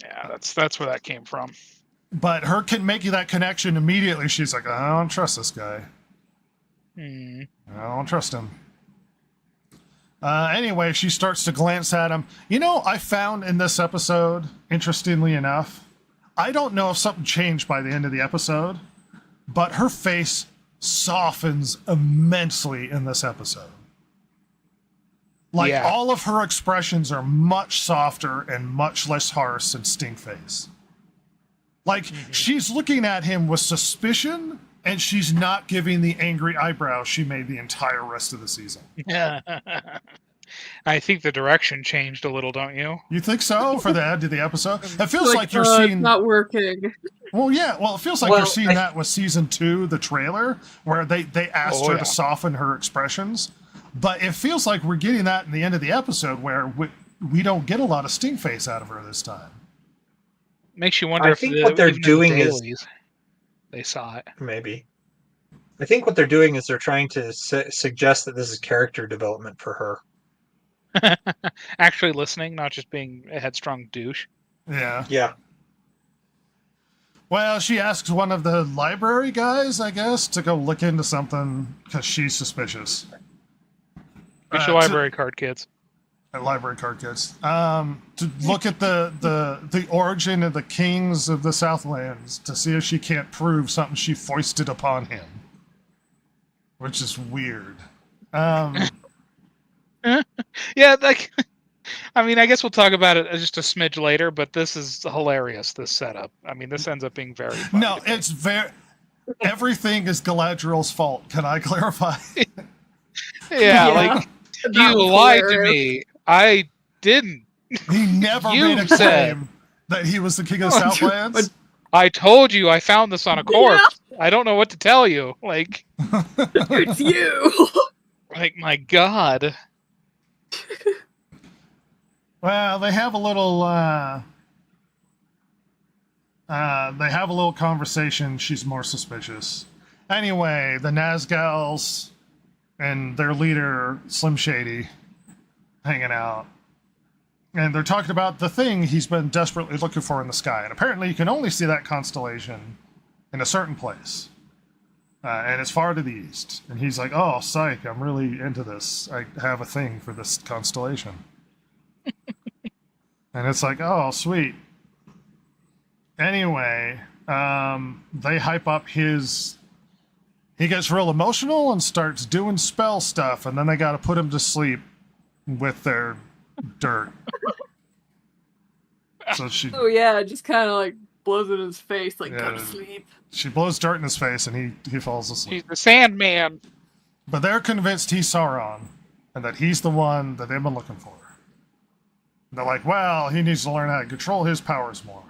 Yeah, that's where that came from. But her making that connection immediately, she's like, I don't trust this guy. Hmm. I don't trust him. Anyway, she starts to glance at him. You know, I found in this episode, interestingly enough, I don't know if something changed by the end of the episode, but her face softens immensely in this episode. Like, Yeah. all of her expressions are much softer and much less harsh than Stinkface. Like, she's looking at him with suspicion, and she's not giving the angry eyebrows she made the entire rest of the season. I think the direction changed a little, don't you? You think so for the end of the episode? It feels like you're it's seeing. not working. Well, yeah. Well, it feels like you're seeing that with season 2, the trailer, where they asked her to soften her expressions. But it feels like we're getting that in the end of the episode, where we don't get a lot of Stinkface out of her this time. Makes you wonder I if think what they're even in the doing is dailies, they saw it. maybe. I think what they're doing is they're trying to suggest that this is character development for her. Actually listening, not just being a headstrong douche. Yeah. Yeah. Well, she asks one of the library guys, I guess, to go look into something because she's suspicious. Get your library card, kids. at Library Card Kids. To look at the origin of the kings of the Southlands to see if she can't prove something she foisted upon him, which is weird. Yeah, like, I mean, I guess we'll talk about it just a smidge later, but this is hilarious, this setup. I mean, this ends up being very funny. No, it's very... Everything is Galadriel's fault. Can I clarify? Yeah, like, you lied to me. I didn't. He never You made a said- claim that he was the king of the Southlands. I told you I found this on a corpse. I don't know what to tell you. Like, It's you. like, my God. Well, they have a little conversation. She's more suspicious. Anyway, the Nazgals and their leader, Slim Shady, hanging out. And they're talking about the thing he's been desperately looking for in the sky. And apparently you can only see that constellation in a certain place. And it's far to the east. And he's like, oh, psych, I'm really into this. I have a thing for this constellation. And it's like, oh, sweet. Anyway, they hype up his... He gets real emotional and starts doing spell stuff, and then they got to put him to sleep with their dirt. So she... Oh yeah, just kind of like blows it in his face, like, Yeah. go to sleep. She blows dirt in his face, and he falls asleep. He's the Sandman. But they're convinced he's Sauron, and that he's the one that they've been looking for. They're like, well, he needs to learn how to control his powers more.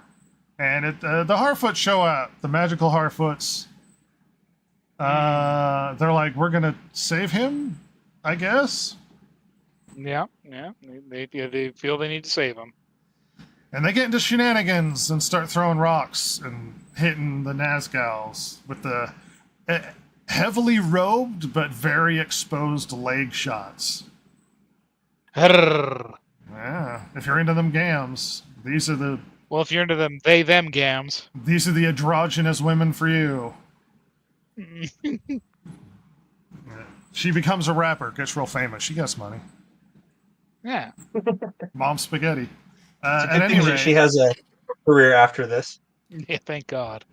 And the Harfoots show up, the magical Harfoots. They're like, we're going to save him, I guess? Yeah. They feel they need to save him. And they get into shenanigans and start throwing rocks and hitting the Nazgals with the heavily robed but very exposed leg shots. Well, Yeah, if you're into them gams, these are the if you're into them, them gams. these are the androgynous women for you. She becomes a rapper, gets real famous. She gets money. Yeah. Mom spaghetti. It's a At good any thing that rate, she has a career after this. Yeah, thank God.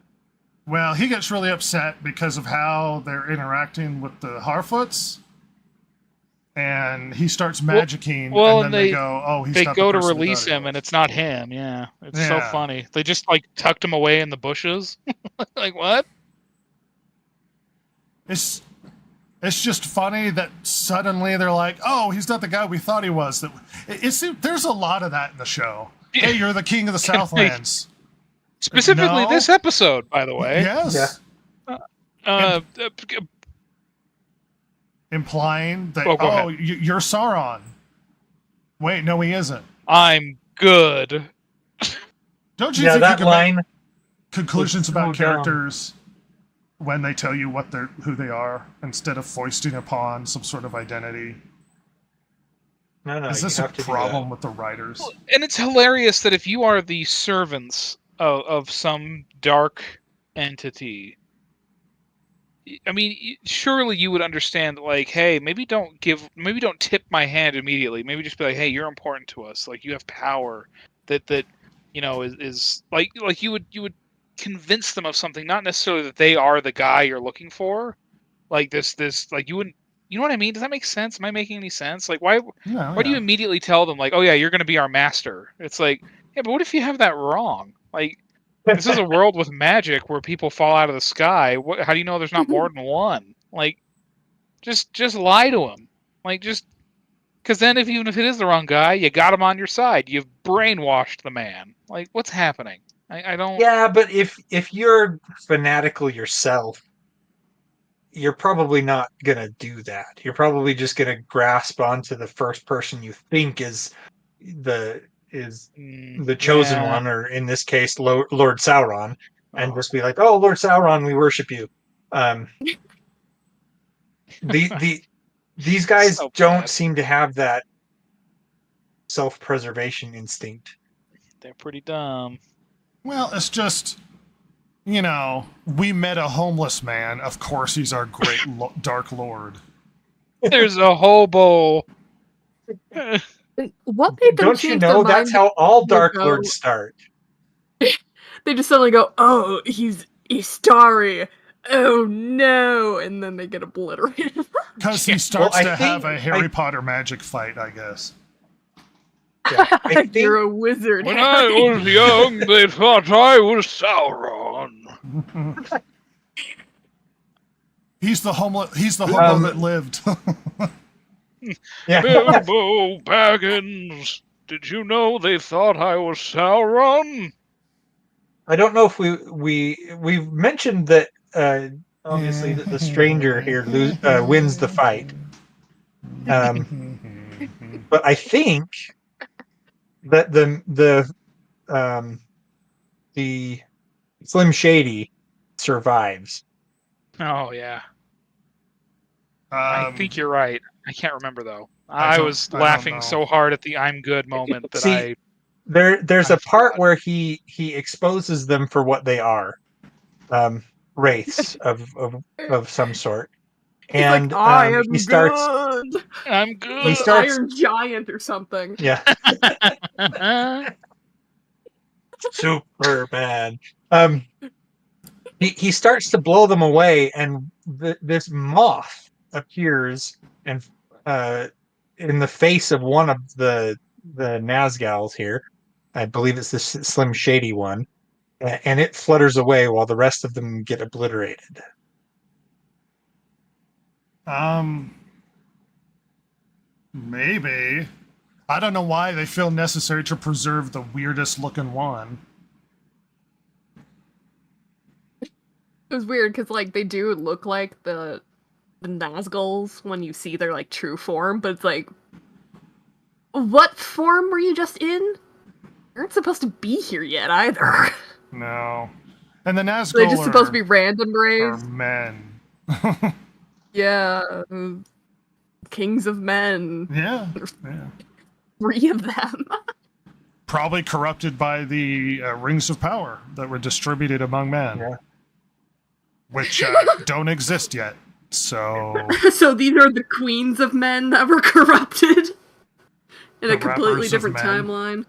well, he gets really upset because of how they're interacting with the Harfoots. And he starts magicking, well, and then they go, "Oh, he's They not go the to person release that he him, was." and it's not him. Yeah, it's so Yeah. funny. They just like tucked him away in the bushes. Like what? It's just funny that suddenly they're like, "Oh, he's not the guy we thought he was." There's a lot of that in the show. Hey, you're the king of the Southlands. Specifically, No. this episode, by the way. Yes. Uh, Implying that, Oh, go ahead. you're Sauron. Wait, no, he isn't. I'm good. Don't you Yeah, think that you can line. make conclusions was about so dumb. characters when they tell you who they are instead of foisting upon some sort of identity? No, Is you this a have to do problem with the writers? And it's hilarious that if you are the servants of some dark entity, I mean, surely you would understand, like, hey, maybe don't tip my hand immediately. Maybe just be like, hey, you're important to us. Like, you have power that you know is like you would convince them of something, not necessarily that they are the guy you're looking for. Like this like you wouldn't. You know what I mean? Does that make sense? Am I making any sense? Like, why do you immediately tell them, like, oh yeah, you're going to be our master? It's like, yeah, but what if you have that wrong? Like, this is a world with magic where people fall out of the sky. How do you know there's not more than one? Like, just lie to him. Like, just because then even if it is the wrong guy, you got him on your side. You've brainwashed the man. Like, what's happening? I don't. Yeah, but if you're fanatical yourself, you're probably not gonna do that. You're probably just gonna grasp onto the first person you think is the chosen Yeah. one, or in this case, Lord Sauron, and just be like, "Oh, Lord Sauron, we worship you." These guys So don't bad. seem to have that self-preservation instinct. They're pretty dumb. Well, it's just, we met a homeless man. Of course, he's our great dark lord. There's a hobo. What made them Don't you change know their that's mind? how all They Dark go- Lords start? They just suddenly go, "Oh, he's Istari. Oh no!" And then they get obliterated. Because he starts I to have think a Harry Potter magic fight, I guess. Yeah, I think You're a wizard. When Harry. I was young, they thought I was Sauron. He's the hobo that lived. yeah. Bilbo Baggins, did you know they thought I was Sauron? I don't know if we've mentioned that obviously that the stranger here wins the fight. But I think that the Slim Shady survives. Oh yeah, I think you're right. I can't remember though. I was I don't laughing know. so hard at the "I'm good" moment that See, there's I a part forgot. where he exposes them for what they are, wraiths of some sort, He's and like, "I am he starts good." I'm he Like good. starts Iron Giant or something. yeah Superman. He starts to blow them away, and this moth appears and in the face of one of the Nazgals here. I believe it's the Slim Shady one, and it flutters away while the rest of them get obliterated. Maybe. I don't know why they feel necessary to preserve the weirdest looking one. It was weird because like they do look like the Nazguls when you see their like true form, but it's like, what form were you just in? You aren't supposed to be here yet either. No. And the Nazgul They're just supposed to be random are raised. men. Yeah, kings of men. Yeah. 3 of them. Probably corrupted by the rings of power that were distributed among men. Yeah. Which don't exist yet. So So these are the queens of men that were corrupted in The a completely rappers of different men. timeline.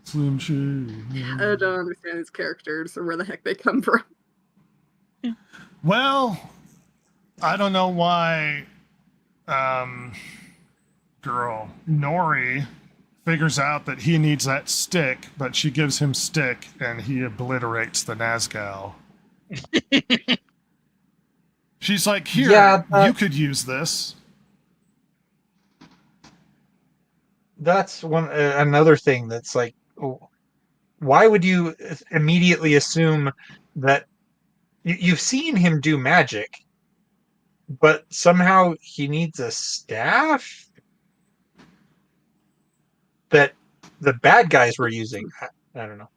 Slim Shady. I don't understand these characters or where the heck they come from. Well, I don't know why girl Nori figures out that he needs that stick, but she gives him stick and he obliterates the Nazgul. She's like, here, Yeah, you could use this. That's another thing that's like, why would you immediately assume that you've seen him do magic, but somehow he needs a staff that the bad guys were using? I don't know.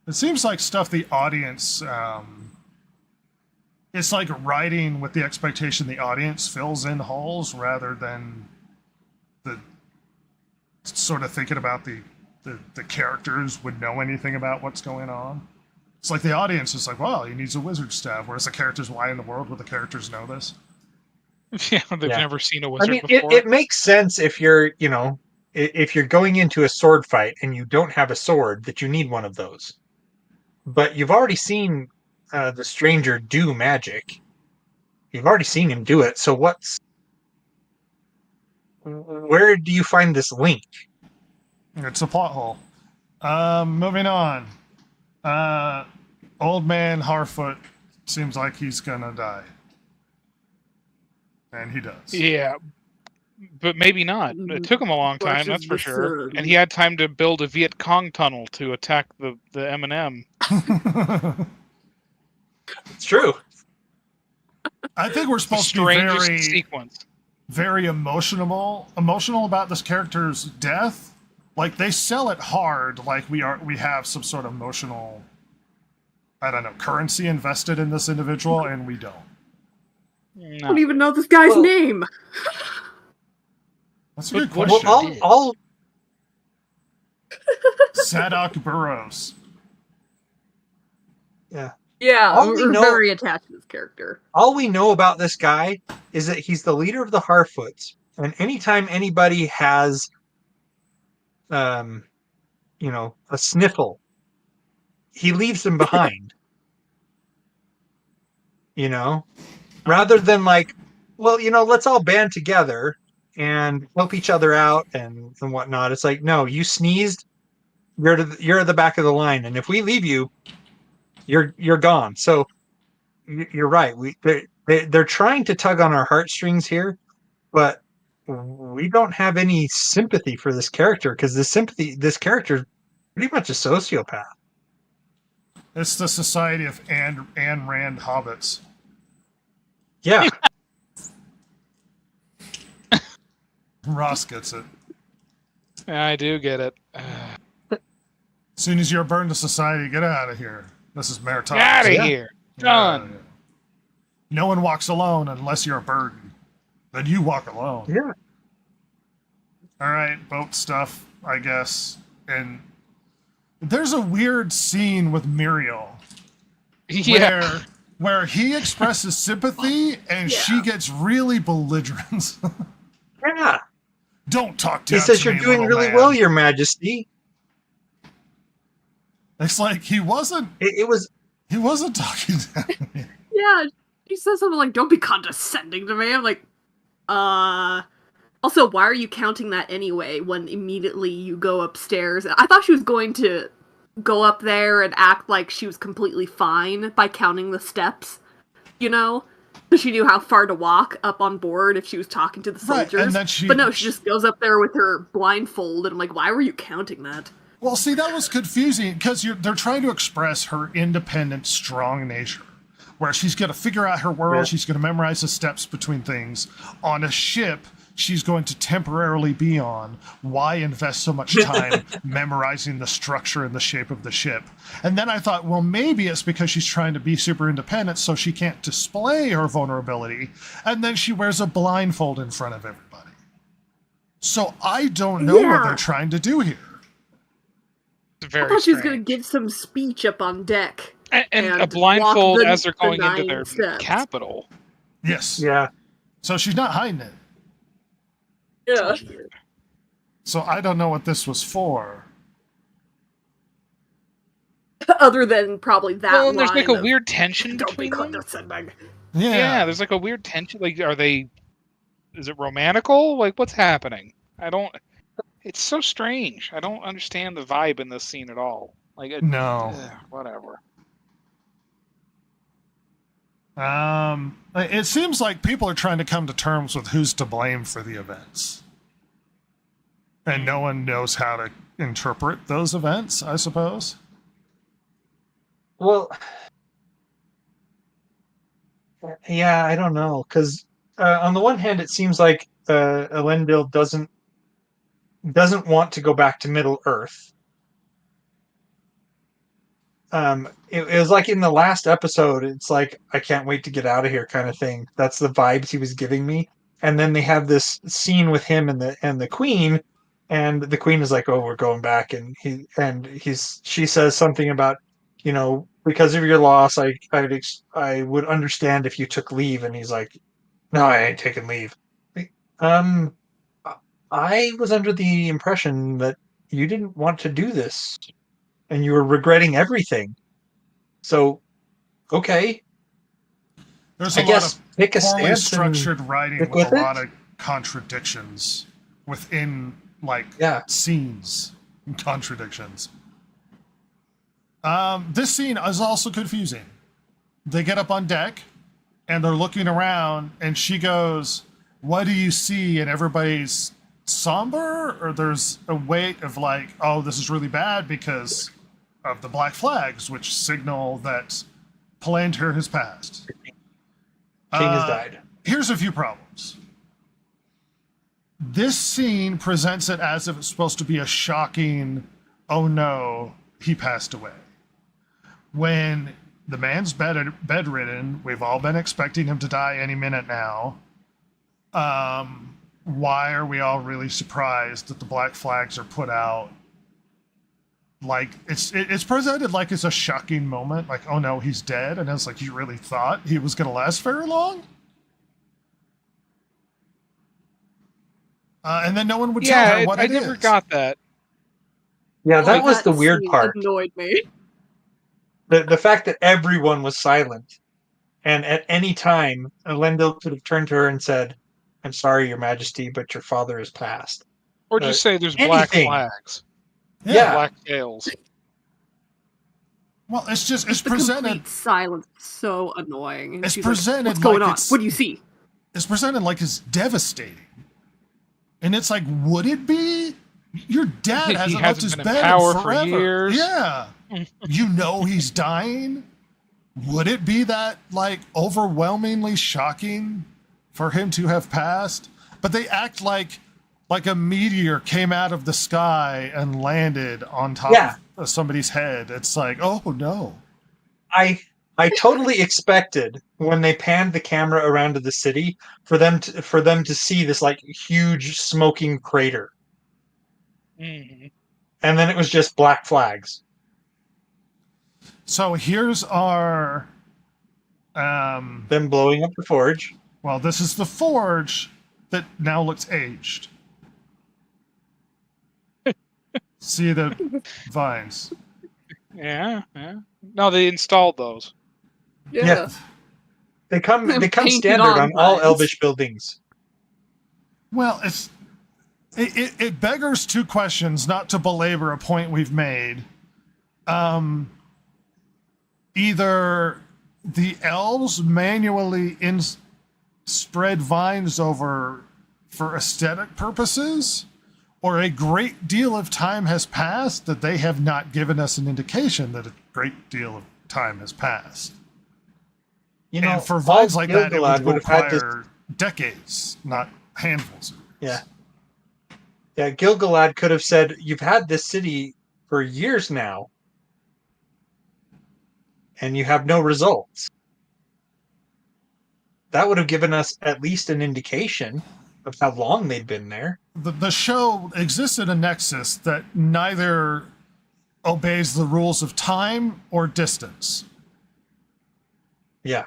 It seems like stuff the audience it's like writing with the expectation the audience fills in holes rather than the sort of thinking about the characters would know anything about what's going on. It's like the audience is like, well, he needs a wizard staff, whereas the characters, why in the world would the characters know this? Yeah, they've Yeah. never seen a I wizard mean, before. it makes sense if you're, if you're going into a sword fight and you don't have a sword, that you need one of those. But you've already seen the stranger do magic. You've already seen him do it. So where do you find this link? It's a plot hole. Moving on. Old man Harfoot seems like he's gonna die. And he does. Yeah, but maybe not. It took him a long time, that's for sure. And he had time to build a Viet Cong tunnel to attack the M&M. It's true. I think we're supposed to be Strangest very, sequence. very emotional about this character's death. Like they sell it hard, like we have some sort of emotional, I don't know, currency invested in this individual, and we don't. I don't even know this guy's name. That's a good Well, question. I'll Sadok Burrows. yeah. Yeah, All we we're know- very attached to this character. All we know about this guy is that he's the leader of the Harfoots, and anytime anybody has, a sniffle, he leaves them behind. Rather than like, well, let's all band together and help each other out and whatnot. It's like, no, you sneezed, you're at the back of the line, and if we leave you, you're gone. So you're right. They're trying to tug on our heartstrings here, but we don't have any sympathy for this character because this character is pretty much a sociopath. It's the Society of Ayn Rand Hobbits. Yeah. Ross gets it. Yeah, I do get it. As soon as you're burned to society, get out of here. This is Meritocracy. Get out of Yeah. here. Done. Yeah. No one walks alone unless you're a burden. Then you walk alone. Yeah. All right, boat stuff, I guess. And there's a weird scene with Muriel Yeah. where he expresses sympathy and she gets really belligerent. Yeah. Don't talk to He me, says you're doing little really man. well, Your Majesty. It's like he wasn't It was talking to me. Yeah, she says something like, "Don't be condescending to me." I'm like, Also, why are you counting that anyway when immediately you go upstairs? I thought she was going to go up there and act like she was completely fine by counting the steps, Because she knew how far to walk up on board if she was talking to the soldiers. Right, and then but no, she just goes up there with her blindfold, and I'm like, why were you counting that? Well, see, that was confusing because they're trying to express her independent, strong nature, where she's going to figure out her world, Yeah. she's going to memorize the steps between things. On a ship she's going to temporarily be on. Why invest so much time memorizing the structure and the shape of the ship? And then I thought, well, maybe it's because she's trying to be super independent so she can't display her vulnerability. And then she wears a blindfold in front of everybody. So I don't know what they're trying to do here. Very I thought she was strange. going to give some speech up on deck. And a and blindfold walk as they're going the into 9 their steps. capital. Yes. Yeah. So she's not hiding it. Yeah. So I don't know what this was for. Other than probably that Well, and there's like a line of, weird tension "Don't be between them. condescending." Yeah, there's like a weird tension. Like, is it romantical? Like, what's happening? It's so strange. I don't understand the vibe in this scene at all. Like, No. whatever. It seems like people are trying to come to terms with who's to blame for the events. And no one knows how to interpret those events, I suppose. Well, yeah, I don't know, because on the one hand, it seems like Elendil doesn't want to go back to Middle Earth. It was like in the last episode, it's like, I can't wait to get out of here kind of thing. That's the vibes he was giving me. And then they have this scene with him and the Queen, and the Queen is like, "Oh, we're going back," and she says something about, because of your loss, I would understand if you took leave, and he's like, "No, I ain't taking leave." I was under the impression that you didn't want to do this, and you were regretting everything. So, okay. There's I a lot guess of pick a poorly stance structured writing stick with with a lot it. of contradictions within, like, Yeah. scenes and contradictions. This scene is also confusing. They get up on deck, and they're looking around, and she goes, "What do you see?" And everybody's somber, or there's a weight of like, "Oh, this is really bad because of the black flags," which signal that Palantir has passed. King has died. Here's a few problems. This scene presents it as if it's supposed to be a shocking, "Oh no, he passed away." When the man's bedridden, we've all been expecting him to die any minute now. Why are we all really surprised that the black flags are put out like it's presented like it's a shocking moment, like, oh no, he's dead, and it's like, you really thought he was going to last very long? And then no one would tell her what I it never is. got that. Yeah, that Like, was the weird scene part. Annoyed me. The fact that everyone was silent, and at any time, Elendil could have turned to her and said, "I'm sorry, Your Majesty, but your father is passed." Or just say there's black anything. flags. Yeah. Black tails. Well, it's The presented. complete silence is so annoying. And It's she's presented like, what's going like on? What do you see? It's presented like it's devastating, and it's like, would it be? Your dad hasn't left his been in bed power in for forever. years. Yeah, you know he's dying. Would it be that like overwhelmingly shocking for him to have passed? But they act like a meteor came out of the sky and landed on top of somebody's head. It's like, oh no. I totally expected when they panned the camera around to the city for them to see this like huge smoking crater. Mm-hmm. And then it was just black flags. So here's our them blowing up the forge. Well, this is the forge that now looks aged. See the vines. Yeah. No, they installed those. Yeah. They come Painted standard on all vines. Elvish buildings. Well, it beggars two questions, not to belabor a point we've made. Either the elves manually spread vines over for aesthetic purposes, or a great deal of time has passed that they have not given us an indication that a great deal of time has passed. You know, and for vines like that, it would have had require decades, not handfuls. Yeah. Gil-galad could have said, "You've had this city for years now, and you have no results." That would have given us at least an indication of how long they'd been there. The show exists in a nexus that neither obeys the rules of time or distance. Yeah.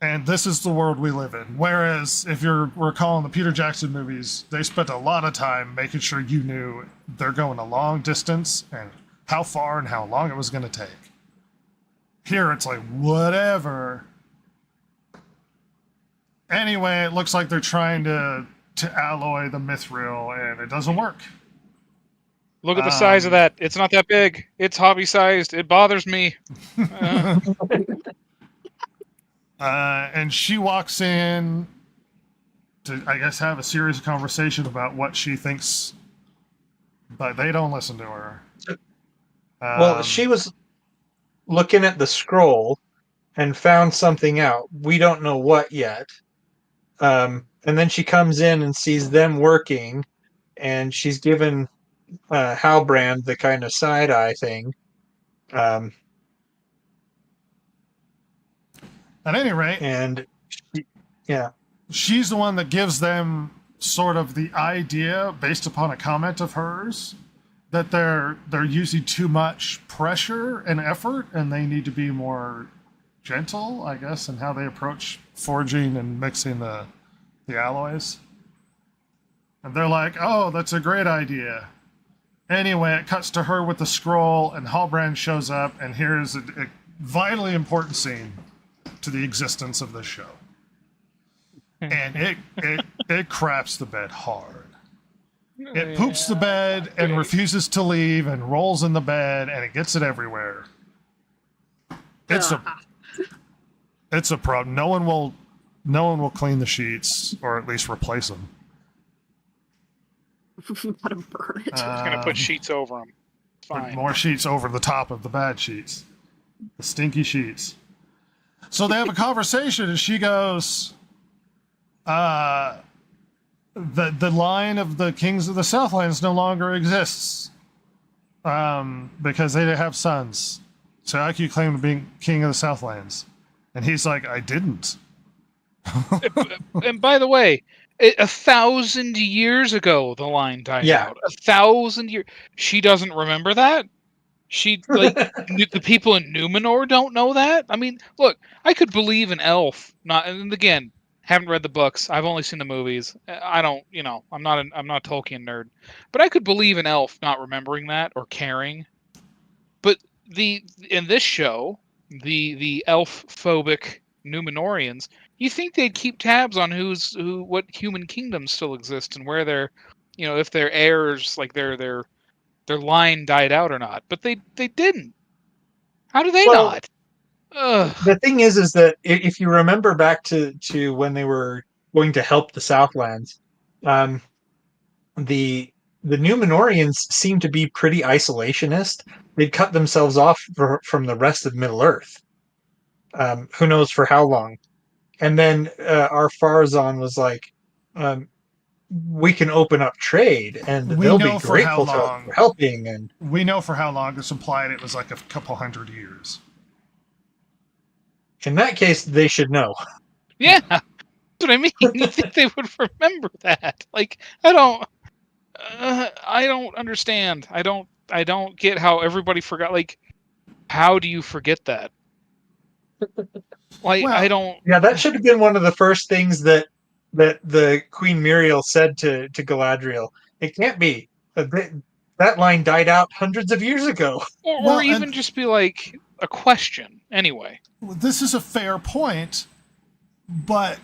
And this is the world we live in. Whereas, if you're recalling the Peter Jackson movies, they spent a lot of time making sure you knew they're going a long distance and how far and how long it was going to take. Here, it's like, whatever. Anyway, it looks like they're trying to alloy the mithril, and it doesn't work. Look at the size of that. It's not that big. It's hobby-sized. It bothers me. And she walks in to, I guess, have a serious conversation about what she thinks, but they don't listen to her. Well, she was looking at the scroll and found something out. We don't know what yet. And then she comes in and sees them working, and she's given Halbrand the kind of side-eye thing. At any rate, and she's the one that gives them sort of the idea, based upon a comment of hers, that they're using too much pressure and effort, and they need to be more gentle, I guess, in how they approach forging and mixing the alloys. And they're like, "Oh, that's a great idea." Anyway, it cuts to her with the scroll, and Halbrand shows up, and here's a vitally important scene to the existence of this show. And it craps the bed hard. It poops the bed and refuses to leave and rolls in the bed, and it gets it everywhere. It's a problem. No one will clean the sheets, or at least replace them. Gotta burn it. It's gonna put sheets over them. Fine. More sheets over the top of the bad sheets, the stinky sheets. So they have a conversation, and she goes, "The line of the kings of the Southlands no longer exists, because they didn't have sons. So how can you claim to be king of the Southlands?" And he's like, "I didn't." And by the way, 1,000 years ago, the line died out. 1,000 years. She doesn't remember that? The people in Numenor don't know that. I mean, look, I could believe an elf. And again, haven't read the books. I've only seen the movies. I don't, I'm not a Tolkien nerd, but I could believe an elf not remembering that or caring. But in this show, the elf phobic Numenorians, you think they'd keep tabs on what human kingdoms still exist and where they're, if their heirs, like their line died out or not, but they didn't. How do they not? Ugh. The thing is that if you remember back to when they were going to help the Southlands, the Numenorians seem to be pretty isolationist. They'd cut themselves off from the rest of Middle Earth. Who knows for how long? And then our Farazan was like, we can open up trade, and they'll be grateful for helping. And we know for how long. It's implied it was like a couple hundred years. In that case, they should know. Yeah, that's what I mean. You think they would remember that? Like, I don't understand. I don't get how everybody forgot. Like, how do you forget that? Like, I don't. Yeah, that should have been one of the first things that the Queen Muriel said to Galadriel. It can't be. That line died out hundreds of years ago. Or even just be like a question. Anyway. This is a fair point, but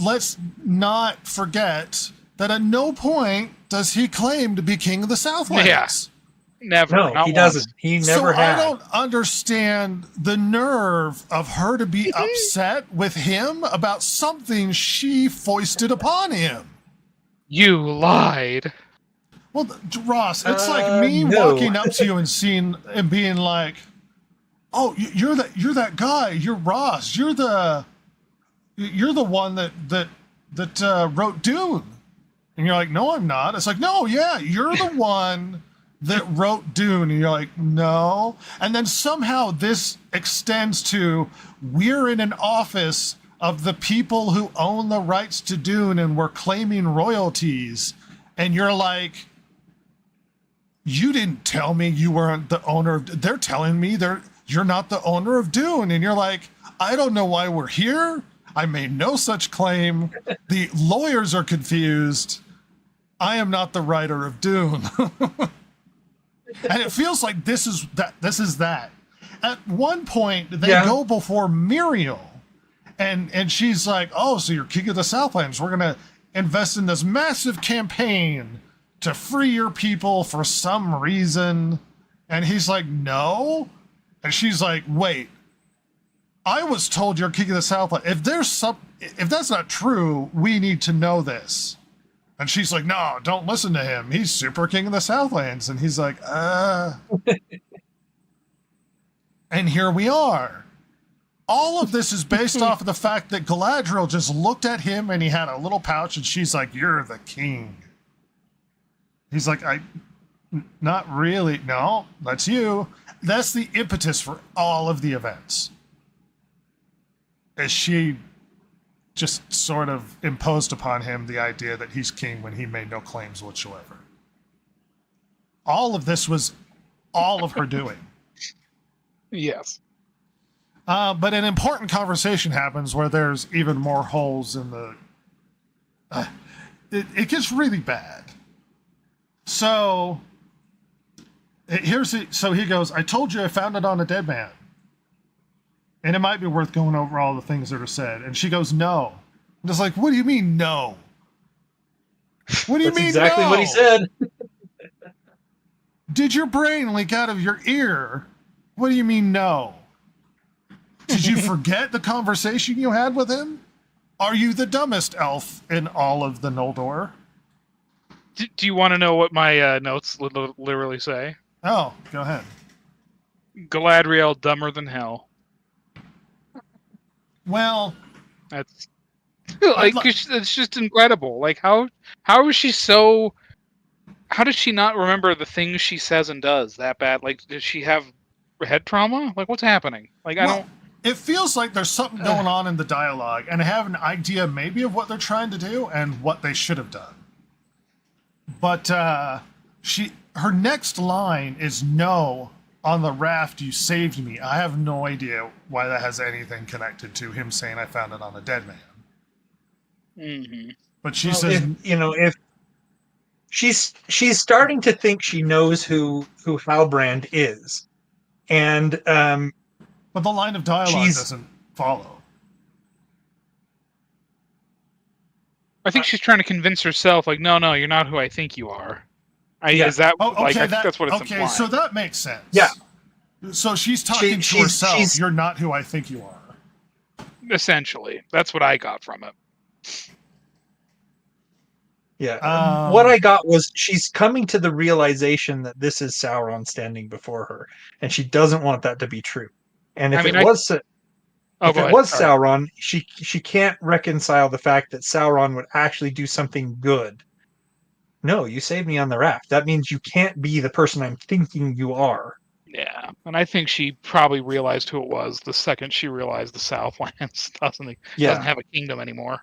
let's not forget that at no point does he claim to be king of the Southlands. Yeah. Never. No, he doesn't. He never had. I don't understand the nerve of her to be upset with him about something she foisted upon him. You lied. Well, Ross, it's like me walking up to you and being like, "Oh, you're that guy. You're Ross. You're the one that wrote Dune." And you're like, "No, I'm not." It's like, "No, yeah, you're the one that wrote Dune." And you're like, "No." And then somehow this extends to, we're in an office of the people who own the rights to Dune and we're claiming royalties. And you're like, "You didn't tell me you weren't the owner of, they're telling me you're not the owner of Dune." And you're like, "I don't know why we're here. I made no such claim. The lawyers are confused. I am not the writer of Dune." And it feels like this is that. At one point, they go before Muriel, and she's like, "Oh, so you're king of the Southlands. We're going to invest in this massive campaign to free your people for some reason." And he's like, "No." And she's like, "Wait, I was told you're king of the Southland. If that's not true, we need to know this." And she's like, "No, don't listen to him. He's super king of the Southlands." And he's like, And here we are. All of this is based off of the fact that Galadriel just looked at him and he had a little pouch and she's like, "You're the king." He's like, "Not really. No, that's you." That's the impetus for all of the events. As she just sort of imposed upon him the idea that he's king when he made no claims whatsoever. All of this was all of her doing. Yes. But an important conversation happens where there's even more holes in the... It gets really bad. So he goes, "I told you I found it on a dead man. And it might be worth going over all the things that are said." And she goes, "No." I'm just like, "What do you mean, no? What do you mean, exactly no? What he said. Did your brain leak out of your ear? What do you mean, no? Did you forget the conversation you had with him? Are you the dumbest elf in all of the Noldor?" Do you want to know what my notes literally say? Oh, go ahead. Galadriel, dumber than hell. Well, that's like it's just incredible. Like how is she so? How does she not remember the things she says and does that bad? Like, does she have head trauma? Like, what's happening? Like, I don't. It feels like there's something going on in the dialogue, and I have an idea maybe of what they're trying to do and what they should have done. But her next line is no. On the raft, you saved me. I have no idea why that has anything connected to him saying I found it on a dead man. Mm-hmm. But she says, if she's starting to think she knows who Halbrand is, and but the line of dialogue doesn't follow. I think she's trying to convince herself, like, no, you're not who I think you are. Is that I think that's what it's implying. Okay, so that makes sense. Yeah. So she's talking to herself. You're not who I think you are. Essentially, that's what I got from it. Yeah. What I got was she's coming to the realization that this is Sauron standing before her, and she doesn't want that to be true. And if it was Sauron, she can't reconcile the fact that Sauron would actually do something good. No, you saved me on the raft. That means you can't be the person I'm thinking you are. Yeah, and I think she probably realized who it was the second she realized the Southlands doesn't have a kingdom anymore.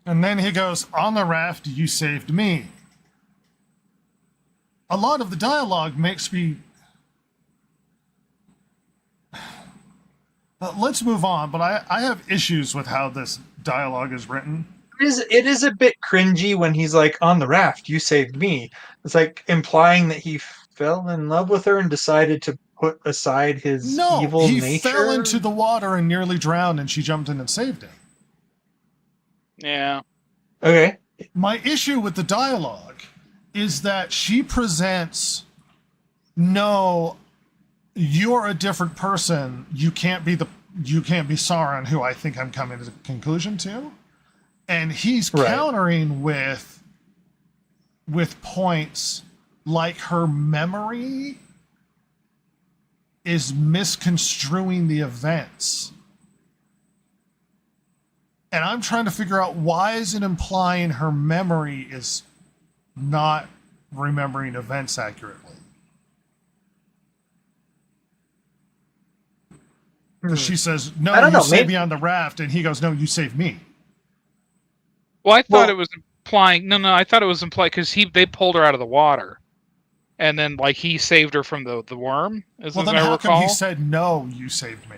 And then he goes, on the raft, you saved me. A lot of the dialogue makes me... Let's move on, but I have issues with how this dialogue is written. It is a bit cringy when he's like, on the raft, you saved me. It's like implying that he fell in love with her and decided to put aside his evil nature. He fell into the water and nearly drowned, and she jumped in and saved him. Yeah. Okay. My issue with the dialogue is that she presents, no, you're a different person. You can't be Sauron, who I think I'm coming to the conclusion to. And he's countering with points like her memory is misconstruing the events. And I'm trying to figure out, why is it implying her memory is not remembering events accurately? Because she says, no, you saved me on the raft. And he goes, no, you saved me. Well, I thought it was implying... No, I thought it was implied because they pulled her out of the water. And then, like, he saved her from the worm, well, then how come he said, no, you saved me?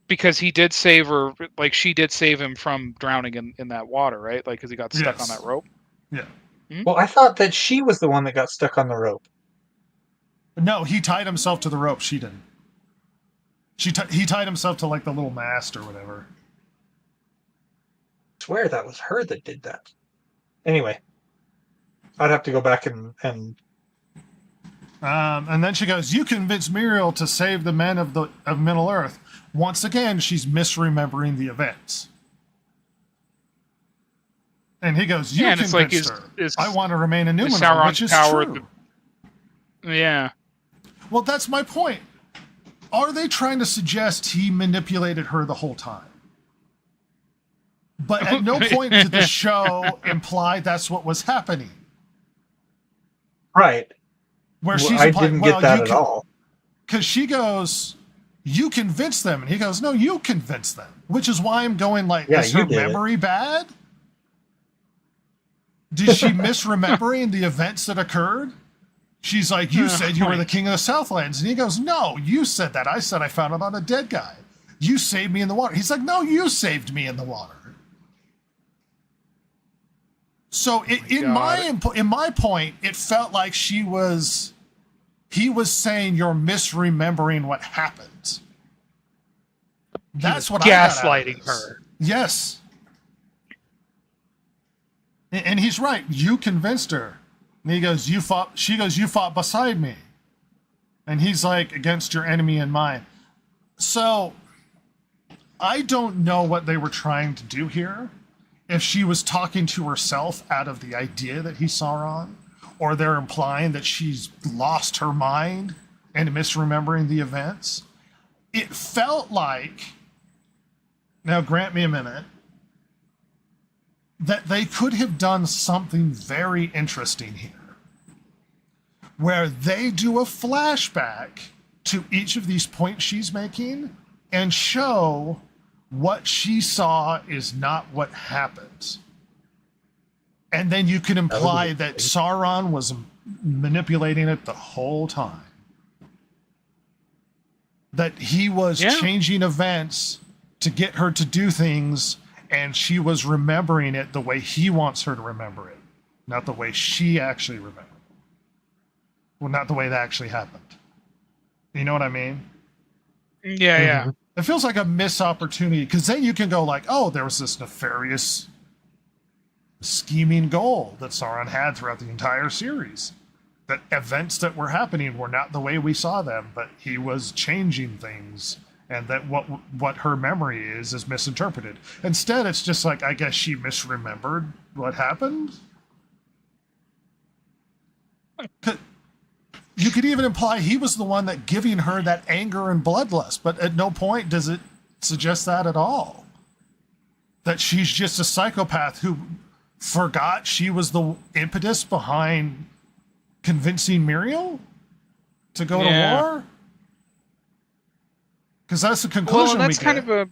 Because he did save her, like, she did save him from drowning in that water, right? Like, because he got stuck on that rope? Yeah. Hmm? Well, I thought that she was the one that got stuck on the rope. No, he tied himself to the rope. She didn't. He tied himself to, like, the little mast or whatever. I swear that was her that did that. Anyway, I'd have to go back and then she goes, you convinced Muriel to save the men of Middle Earth. Once again, she's misremembering the events. And he goes, you convinced her. I want to remain a Numenor, which is true. Yeah. Well, that's my point. Are they trying to suggest he manipulated her the whole time? But at no point did the show imply that's what was happening. Right. Where she's I didn't get that at all. Because she goes, you convinced them. And he goes, no, you convinced them. Which is why I'm going like, is her memory bad? Did she misremembering the events that occurred? She's like, you said you were the king of the Southlands. And he goes, no, you said that. I said I found it on a dead guy. You saved me in the water. He's like, no, you saved me in the water. So in my point, it felt like he was saying you're misremembering what happened. That's what gaslighting her. Yes. And he's right. You convinced her. And he goes, she goes, you fought beside me. And he's like, against your enemy and mine. So I don't know what they were trying to do here. If she was talking to herself out of the idea that he's Sauron, or they're implying that she's lost her mind and misremembering the events. It felt like, now grant me a minute, that they could have done something very interesting here, where they do a flashback to each of these points she's making and show what she saw is not what happened. And then you can imply that Sauron was manipulating it the whole time. That he was changing events to get her to do things, and she was remembering it the way he wants her to remember it, not the way she actually remembered it. Well, not the way that actually happened. You know what I mean? Yeah, yeah. It feels like a missed opportunity, because then you can go like, oh, there was this nefarious scheming goal that Sauron had throughout the entire series. That events that were happening were not the way we saw them, but he was changing things, and that what her memory is misinterpreted. Instead, it's just like, I guess she misremembered what happened. You could even imply he was the one that giving her that anger and bloodlust, but at no point does it suggest that at all. That she's just a psychopath who forgot she was the impetus behind convincing Muriel to go to war? Because that's the conclusion. Well, that's kind of a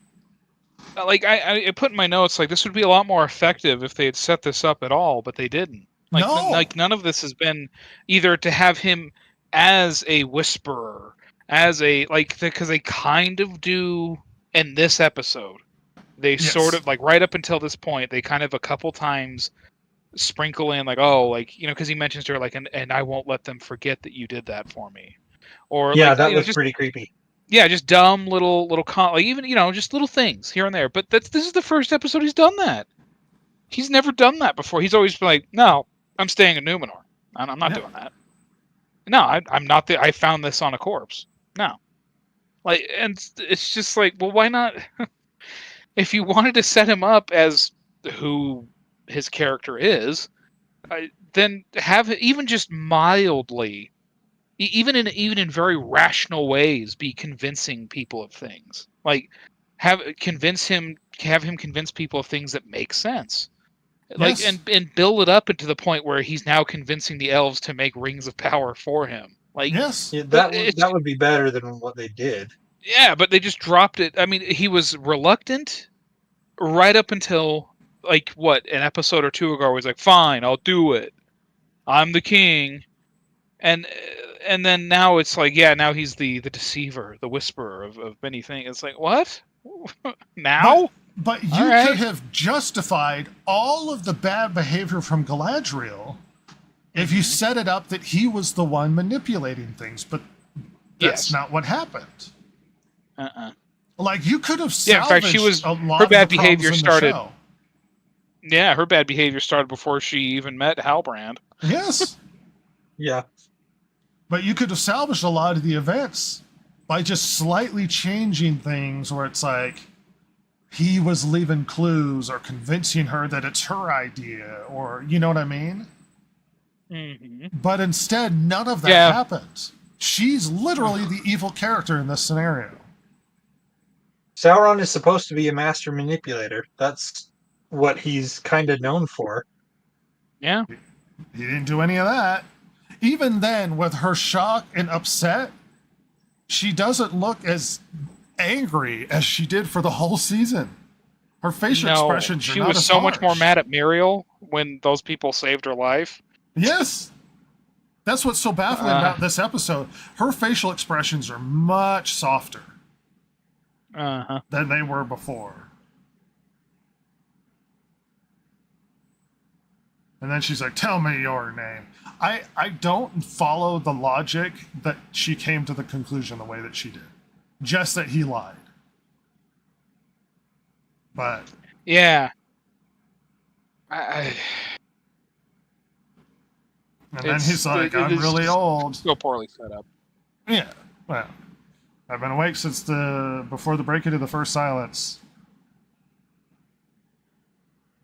like I put in my notes like this would be a lot more effective if they had set this up at all, but they didn't. Like, like none of this has been either to have him as a whisperer, as a because they kind of do in this episode. They sort of like right up until this point, they kind of a couple times sprinkle in like, oh, like, because he mentions to her like, and I won't let them forget that you did that for me, or that was pretty creepy. Yeah, just dumb little like even just little things here and there. But this is the first episode he's done that. He's never done that before. He's always been like, no, I'm staying in Numenor. I'm not doing that. No, I'm not. I found this on a corpse. No, and it's just like, well, why not? If you wanted to set him up as who his character is, then have even just mildly, even in very rational ways, be convincing people of things. Like have him convince people of things that make sense. Like and build it up into the point where he's now convincing the elves to make rings of power for him. Like that would be better than what they did. Yeah, but they just dropped it. I mean, he was reluctant right up until like an episode or two ago. He was like, "Fine, I'll do it. I'm the king," and then now it's like, now he's the deceiver, the whisperer of many things. It's like, what now? But you could have justified all of the bad behavior from Galadriel if you set it up that he was the one manipulating things, but that's not what happened. Like, you could have salvaged in fact, a lot her of bad the behavior started. Show. Yeah, her bad behavior started before she even met Halbrand. Yes. Yeah. But you could have salvaged a lot of the events by just slightly changing things where it's like he was leaving clues or convincing her that it's her idea, or you know what I mean? Mm-hmm. But instead, none of that happened. She's literally the evil character in this scenario. Sauron is supposed to be a master manipulator. That's what he's kind of known for. Yeah. He didn't do any of that. Even then, with her shock and upset, she doesn't look as angry as she did for the whole season. Her facial expressions are she not was as so harsh. much more mad at Muriel when those people saved her life. Yes. That's what's so baffling about this episode. Her facial expressions are much softer than they were before. And then she's like, tell me your name. I don't follow the logic that she came to the conclusion the way that she did. Just that he lied. But... yeah. And then he's like, I'm really old. So poorly set up. Yeah, well, I've been awake since before the break into the first silence.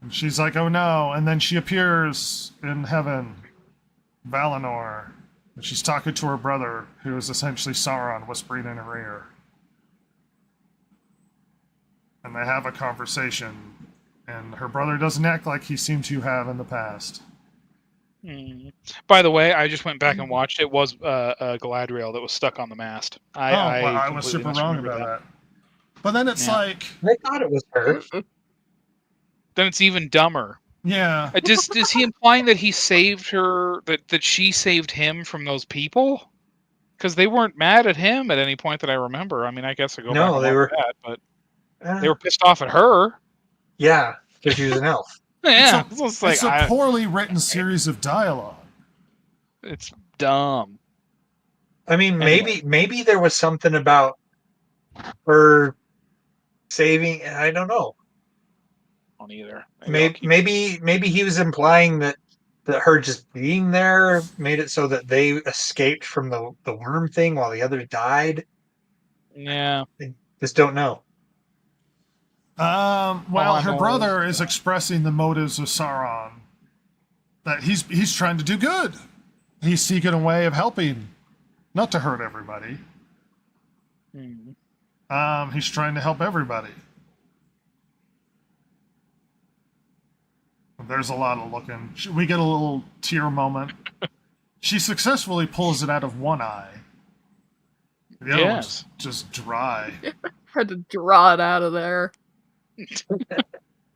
And she's like, oh no. And then she appears in heaven, Valinor. And she's talking to her brother, who is essentially Sauron, whispering in her ear. And they have a conversation. And her brother doesn't act like he seemed to have in the past. By the way, I just went back and watched. It was Galadriel that was stuck on the mast. I was super wrong about that. But then it's like... I thought it was her. Then it's even dumber Yeah. Is he implying that he saved her, that she saved him from those people? Because they weren't mad at him at any point that I remember. I mean, I guess I go back No, and they watch were. that, but they were pissed off at her. Yeah, because she was an elf. Yeah, so it's like It's a poorly written series of dialogue. it's dumb. I mean, Anyway. maybe there was something about her saving. I don't know. Don't either. Maybe he was implying that her just being there made it so that they escaped from the worm thing while the others died. Yeah. I just don't know. Well, her brother is expressing the motives of Sauron. That he's trying to do good. He's seeking a way of helping, not to hurt everybody. He's trying to help everybody. There's a lot of looking. We get a little tear moment. She successfully pulls it out of one eye. The other one's just dry. Had to draw it out of there.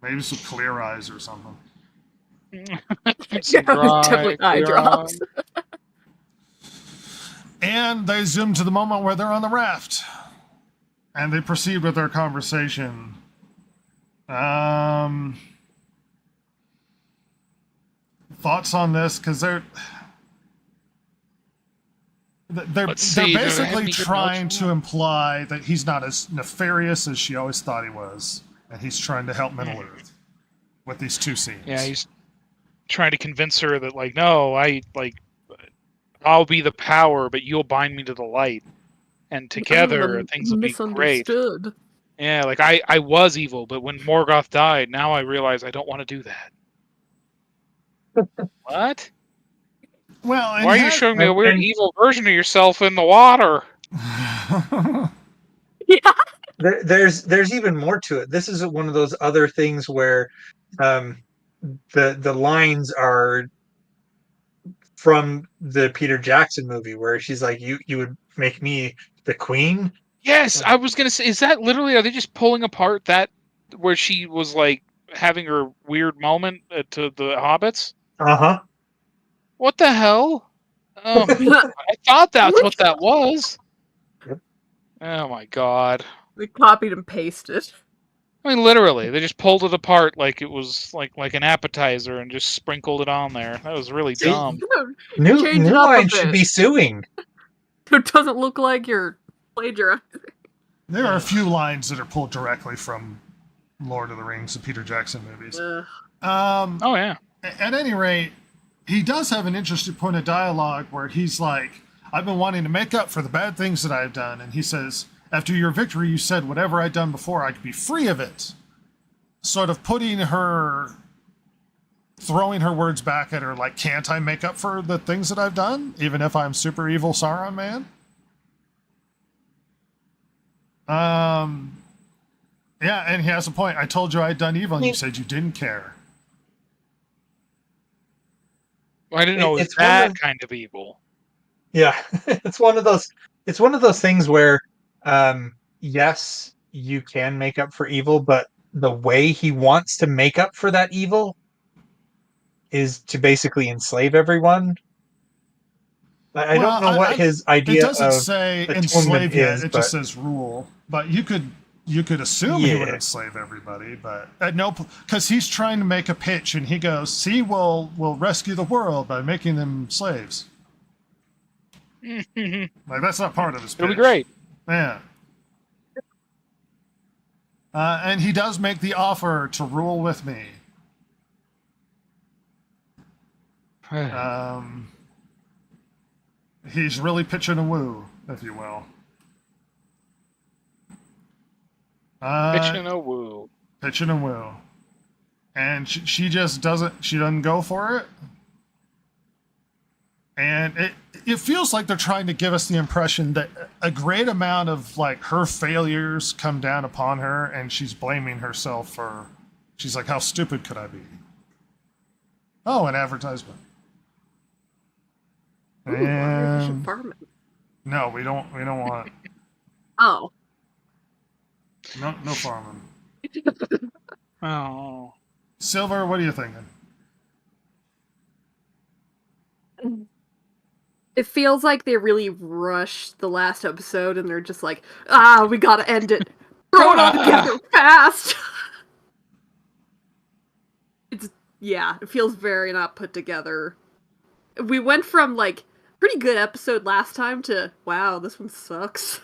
Maybe some clear eyes or something. Definitely eye drops. And they zoom to the moment where they're on the raft. And they proceed with their conversation. Thoughts on this? Because they're basically trying to imply that he's not as nefarious as she always thought he was, and he's trying to help Middle Earth with these two scenes. Yeah, he's trying to convince her that, like, no, I'll be the power, but you'll bind me to the light, and together things will be great. Yeah, like I was evil, but when Morgoth died, now I realize I don't want to do that. What? Well, why are you showing me a weird evil version of yourself in the water? Yeah. There's even more to it. This is one of those other things where the lines are from the Peter Jackson movie where she's like, you would make me the queen. Yes, I was gonna say, is that literally, are they just pulling apart that where she was like having her weird moment to the hobbits? Uh-huh. What the hell? I thought that's what that was. Yep. Oh my god. They copied and pasted. I mean, literally, they just pulled it apart like it was like an appetizer and just sprinkled it on there. That was really dumb. New Line should be suing. It doesn't look like you're plagiarizing. There are a few lines that are pulled directly from Lord of the Rings, the Peter Jackson movies. Oh yeah. At any rate, he does have an interesting point of dialogue where he's like, I've been wanting to make up for the bad things that I've done. And he says, after your victory, you said whatever I'd done before, I could be free of it. Sort of throwing her words back at her, like, can't I make up for the things that I've done, even if I'm super evil Sauron man? Yeah, and he has a point. I told you I'd done evil, and you said you didn't care. Well, I didn't know it's that kind of evil. Yeah, it's one of those things where, yes, you can make up for evil, but the way he wants to make up for that evil is to basically enslave everyone. I don't know what his idea of it doesn't say enslave yet. It just says rule. But you could assume he would enslave everybody, but no, because he's trying to make a pitch, and he goes, "See, we'll rescue the world by making them slaves." Like, that's not part of his pitch. It'll be great. Yeah. And he does make the offer to rule with me. He's really pitching a woo, if you will. Pitching a woo. Pitching a woo. And she just doesn't go for it. And it feels like they're trying to give us the impression that a great amount of, like, her failures come down upon her, and she's blaming herself for, she's like, how stupid could I be? Oh, an advertisement. Ooh, and no, we don't want. Oh. No farming. Oh. Silver, what are you thinking? It feels like they really rushed the last episode, and they're just like, we gotta end it. Throw it all together fast. It feels very not put together. We went from, like, pretty good episode last time to, wow, this one sucks.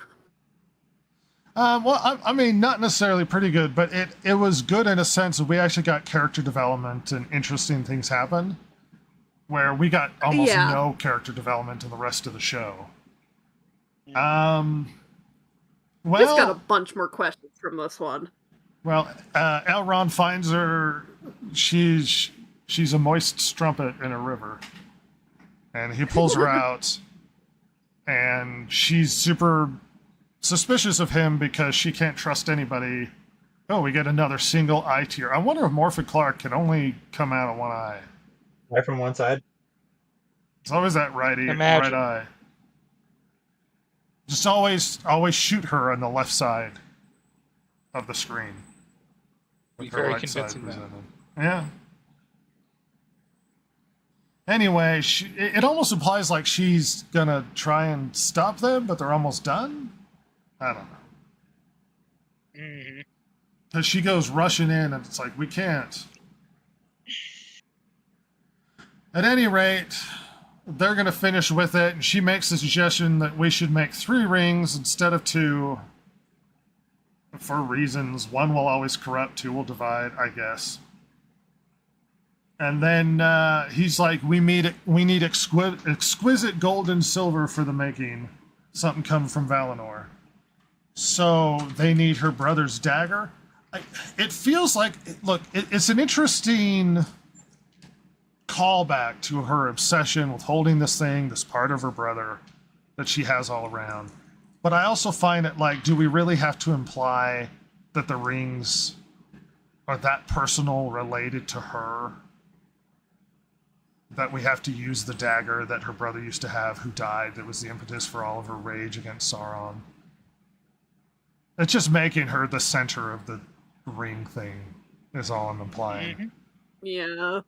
Well, I mean, not necessarily pretty good, but it was good in a sense that we actually got character development and interesting things happen, where we got almost no character development in the rest of the show. Well, just got a bunch more questions from this one. Well, Elrond finds her. She's a moist strumpet in a river, and he pulls her out, and she's super suspicious of him because she can't trust anybody. Oh, we get another single eye tear. I wonder if Morphin Clark can only come out of one eye. Right from one side. It's always that right eye. Just always shoot her on the left side of the screen. Be very convincing. Yeah. Anyway, it almost implies like she's gonna try and stop them, but they're almost done. I don't know. Because she goes rushing in, and it's like, we can't. At any rate, they're going to finish with it, and she makes the suggestion that we should make 3 rings instead of 2. For reasons. 1 will always corrupt, 2 will divide, I guess. And then he's like, we need exquisite gold and silver for the making. Something come from Valinor. So they need her brother's dagger. It feels like, look, it's an interesting callback to her obsession with holding this thing, this part of her brother that she has all around. But I also find it like, do we really have to imply that the rings are that personal related to her? That we have to use the dagger that her brother used to have, who died, that was the impetus for all of her rage against Sauron. It's just making her the center of the ring thing, is all I'm implying. Yeah.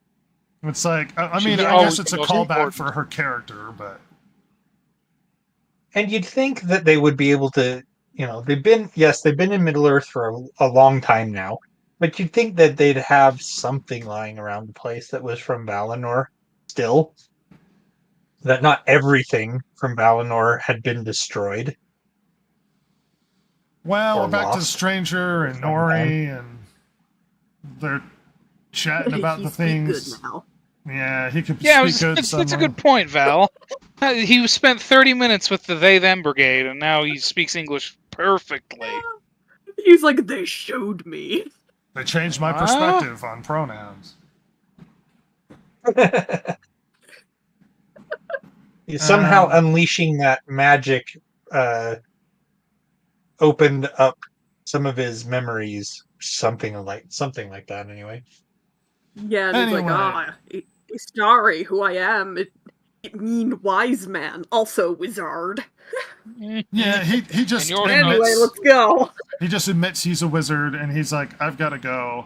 It's like, I mean, I guess it's a callback for her character, but... And you'd think that they would be able to, they've been in Middle-earth for a long time now, but you'd think that they'd have something lying around the place that was from Valinor still. That not everything from Valinor had been destroyed. Well, we're back to the stranger and Nori, and they're chatting about the things. Good now. Yeah, he could speak good. It's a good point, Val. He spent 30 minutes with the They-Them Brigade, and now he speaks English perfectly. He's like, they showed me. They changed my perspective on pronouns. Somehow unleashing that magic opened up some of his memories, something like that. Anyway. Yeah, and he's like, sorry, who I am. It mean wise man, also wizard. Yeah, he just admits, anyway, let's go. He just admits he's a wizard, and he's like, I've got to go.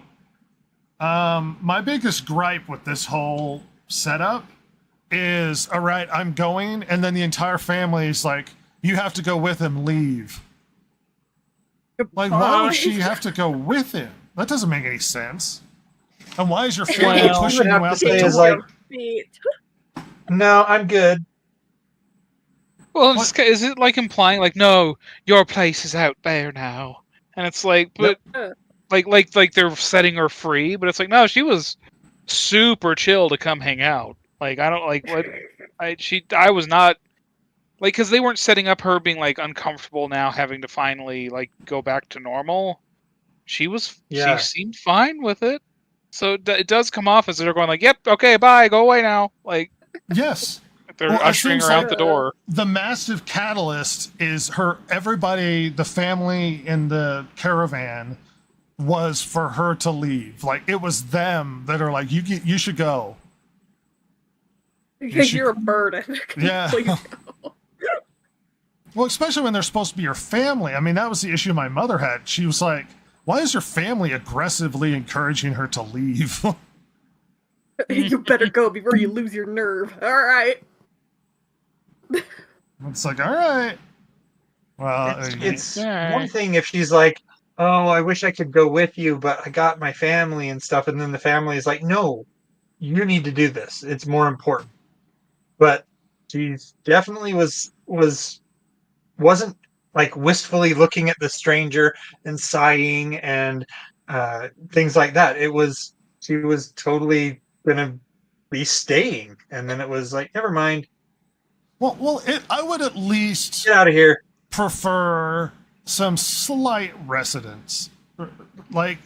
My biggest gripe with this whole setup is, all right, I'm going, and then the entire family is like, you have to go with him, leave. Like, why would she have to go with him? That doesn't make any sense. And why is your family pushing you out the door? No, I'm good. Well, is it like implying, like, no, your place is out there now? And it's like, but, like they're setting her free, but it's like, no, she was super chill to come hang out. Like, I don't, like, what, I was not, like, because they weren't setting up her being, like, uncomfortable now having to finally, like, go back to normal. She seemed fine with it. So it does come off as they're going like, yep, okay, bye, go away now. Like, yes. They're ushering her out the door. The massive catalyst is everybody, the family in the caravan was for her to leave. Like, it was them that are like, you should go. Because you're a burden. Yeah. Well, especially when they're supposed to be your family. I mean, that was the issue my mother had. She was like, why is your family aggressively encouraging her to leave? You better go before you lose your nerve. All right. It's like, all right. Well, It's Yeah. one thing if she's like, "Oh, I wish I could go with you, but I got my family and stuff," and then the family is like, "No, you need to do this. It's more important." But she definitely wasn't like wistfully looking at the stranger and sighing and things like that. She was totally gonna be staying, and then it was like, never mind, I would at least get out of here. prefer some slight residence, like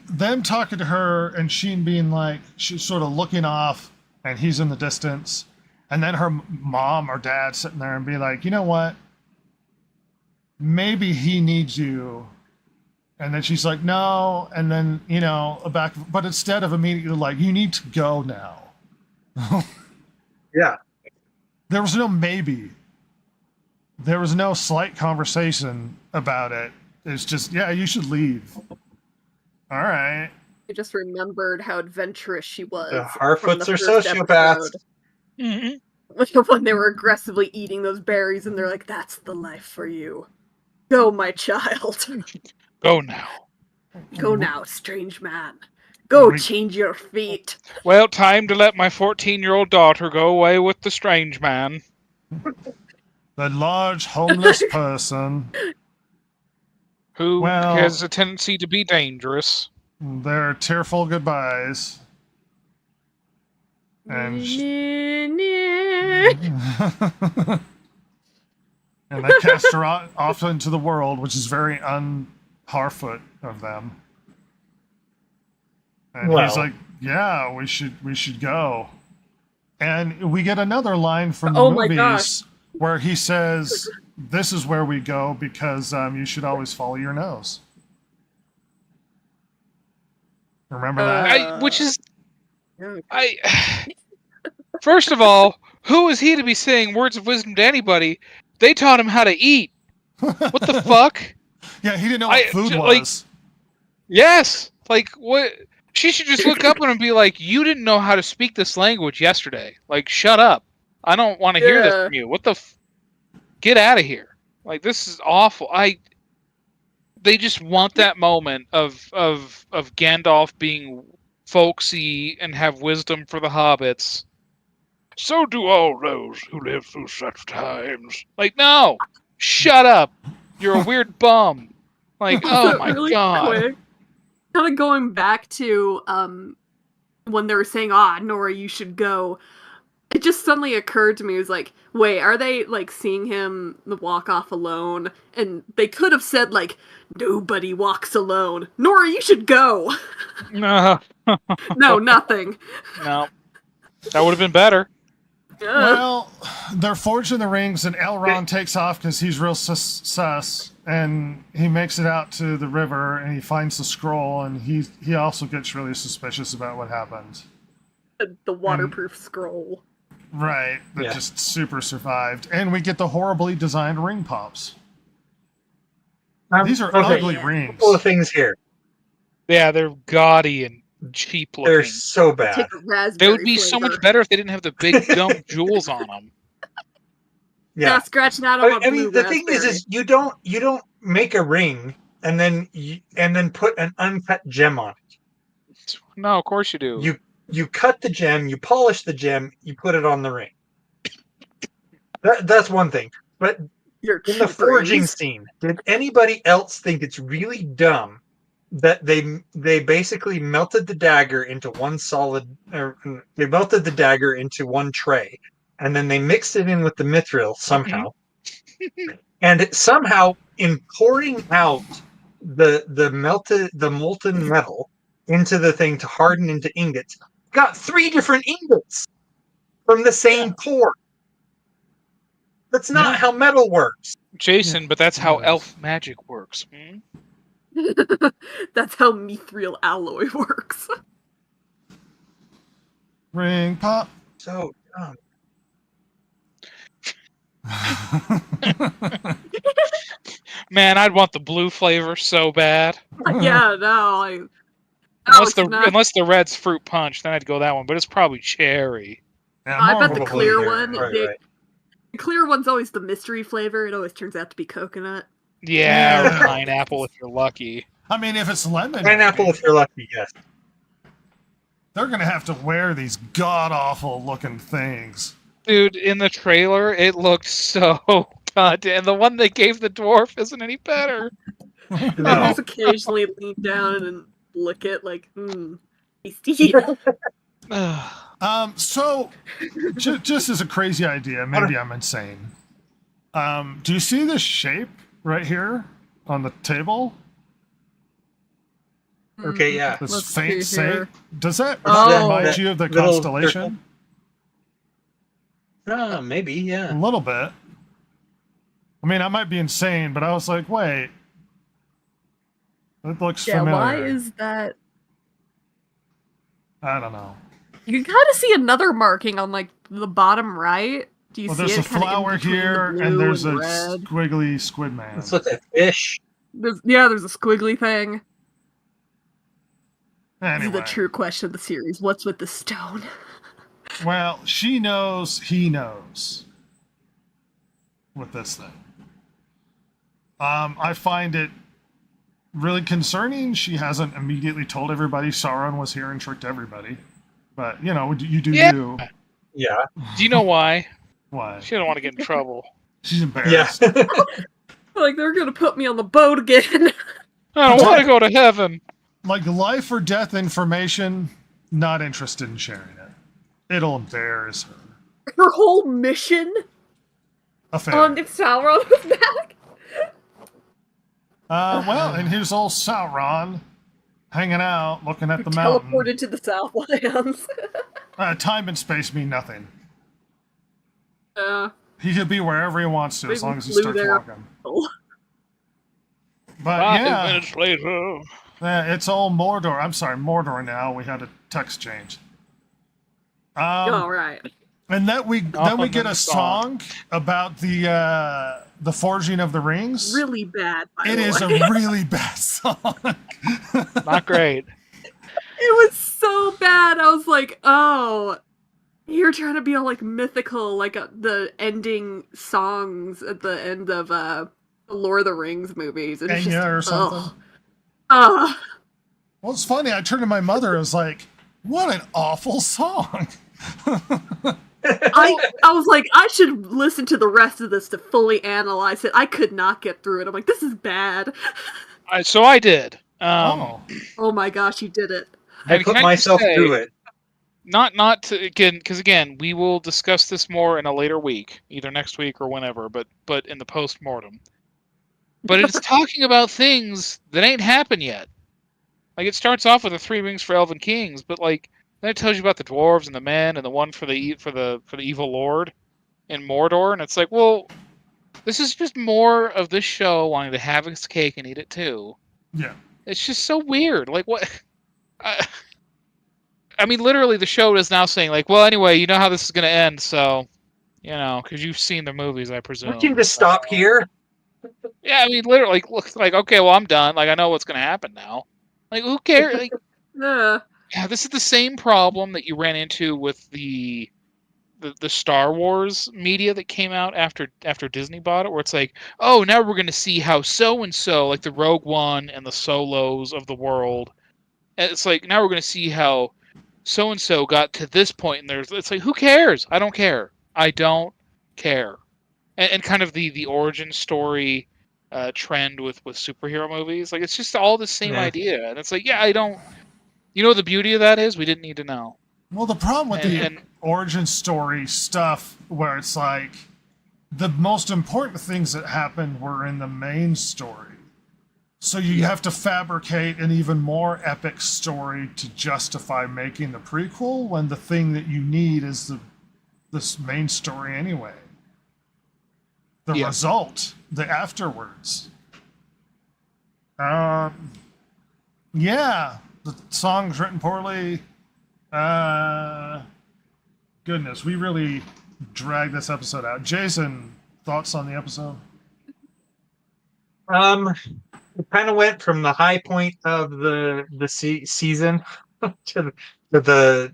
them talking to her and she being like, she's sort of looking off and he's in the distance, and then her mom or dad sitting there and be like, you know what, maybe he needs you. And then she's like, no. And then, but instead of immediately like, you need to go now. Yeah. There was no maybe. There was no slight conversation about it. It's just, yeah, you should leave. All right. I just remembered how adventurous she was. The Harfoots are first sociopaths. episode. When they were aggressively eating those berries, and they're like, "That's the life for you. Go, my child. Go now. Go now, strange man. Go change your feet." Well, time to let my 14-year-old daughter go away with the strange man. The large homeless person. Who has a tendency to be dangerous. Their tearful goodbyes. And and they cast her off into the world, which is very un-Harfoot of them. And he's like, "Yeah, we should go." And we get another line from the movies where he says, "This is where we go because you should always follow your nose." Remember that? First of all, who is he to be saying words of wisdom to anybody? They taught him how to eat. What the fuck? Yeah, he didn't know what food was. Yes. Like, what? She should just look up at him and be like, "You didn't know how to speak this language yesterday. Like, shut up. I don't want to hear this from you. What the get out of here. Like, this is awful." They just want that moment of Gandalf being folksy and have wisdom for the hobbits. So do all those who live through such times. Like, no, shut up. You're a weird bum. Like, oh my really god. Quick, kind of going back to when they were saying, Nora, you should go. It just suddenly occurred to me, it was like, wait, are they, like, seeing him walk off alone? And they could have said, like, nobody walks alone. Nora, you should go. No. No, nothing. No. That would have been better. Well, they're forging the rings, and Elrond takes off because he's real sus, and he makes it out to the river, and he finds the scroll, and he also gets really suspicious about what happened. The waterproof scroll. Right, that just super survived. And we get the horribly designed ring pops. These are ugly rings. A couple of things here. Yeah, they're gaudy and cheap looking. They're so bad. They would be so much better if they didn't have the big dumb jewels on them. Yeah, scratching out on I mean, the thing is you don't make a ring and then put an uncut gem on it. No, of course you do. You cut the gem, you polish the gem, you put it on the ring. That's one thing. But in the forging scene, did anybody else think it's really dumb that they basically melted the dagger into one they melted the dagger into one tray, and then they mixed it in with the mithril somehow, and it somehow, in pouring out the molten metal into the thing to harden into ingots, got 3 different ingots from the same pour. That's not how metal works, Jason. But that's how elf magic works. That's how mithril alloy works. Ring pop. So dumb. Man, I'd want the blue flavor so bad. Yeah, no. Unless the red's fruit punch, then I'd go that one. But it's probably cherry. Yeah, I bet the clear one. Right. The clear one's always the mystery flavor. It always turns out to be coconut. Yeah, Yeah. or pineapple if you're lucky. I mean, if it's lemon, Pineapple, maybe. if you're lucky, yes. They're gonna have to wear these god awful looking things. Dude, in the trailer, it looked so goddamn. And the one they gave the dwarf isn't any better. I No. just occasionally lean down and lick it, like, tasty. So just as a crazy idea, maybe I'm insane. Do you see this shape right here on the table? Okay, yeah. This Let's faint see here. shape. Does that Oh. remind you of the Little constellation? Maybe, A yeah. little bit. I mean, I might be insane, but I was like, wait. It looks Yeah, familiar. why is that? I don't know. You can kind of see another marking on, like, the bottom right. Do you Well, see there's it a kinda in flower between the here, blue and there's a red? squiggly squid man. Let's look at fish. There's a squiggly thing. This is Anyway, the true question of the series. What's with the stone? well, she knows, he knows with this thing. I find it really concerning. She hasn't immediately told everybody Sauron was here and tricked everybody. But, you know, you do Yeah. you. Yeah. Do you know why? Why? She don't want to get in trouble. She's Yeah. embarrassed. Like, they're gonna put me on the boat again. I don't want to go to heaven. Like life or death information, not interested in sharing it. It'll embarrass her. Her whole mission Affair. on if Sauron was back. Well, and here's old Sauron hanging out, looking at the mountain. Teleported to the Southlands. Time and space mean nothing. Yeah. He could be wherever he wants to, as Maybe long as he flew starts there. walking. But 5 yeah, minutes later. it's all Mordor. I'm sorry, Mordor now. We had a text change. All right. And then we get a the song about the forging of the rings. Really bad. By It the is way. a really bad song. Not great. It was so bad. I was like, oh, you're trying to be all like mythical, like the ending songs at the end of the Lord of the Rings movies. And it's Enya just, or something. Ugh. Well, it's funny. I turned to my mother and was like, what an awful song. I was like, I should listen to the rest of this to fully analyze it. I could not get through it. I'm like, this is bad. So I did. Oh. Oh my gosh, you did it. I And put can I just myself say, through it. Not to again, because again, we will discuss this more in a later week, either next week or whenever. But in the post mortem. But it's talking about things that ain't happened yet. Like it starts off with the 3 rings for elven kings, but like then it tells you about the dwarves and the men and the one for the evil lord in Mordor, and it's like, well, this is just more of this show wanting to have its cake and eat it too. Yeah. It's just so weird. Like what? I mean, literally, the show is now saying like, well, anyway, you know how this is going to end, so you know, because you've seen the movies, I presume. We can just stop here. Yeah, I mean, literally, looks like okay, well, I'm done. Like I know what's going to happen now. Like who cares? Like, yeah, this is the same problem that you ran into with the Star Wars media that came out after Disney bought it, where it's like, oh, now we're going to see how so and so, like the Rogue One and the Solos of the world, and it's like now we're going to see how so and so got to this point, and it's like, who cares? I don't care. I don't care. And kind of the origin story trend with superhero movies, like it's just all the same idea, and it's like, yeah, I don't. You know what the beauty of that is? We didn't need to know. Well, the problem with the origin story stuff, where it's like the most important things that happened were in the main story. So you have to fabricate an even more epic story to justify making the prequel when the thing that you need is this main story anyway. The result, the afterwards. Yeah, the song's written poorly. Goodness, we really dragged this episode out. Jason, thoughts on the episode? It kind of went from the high point of the season to the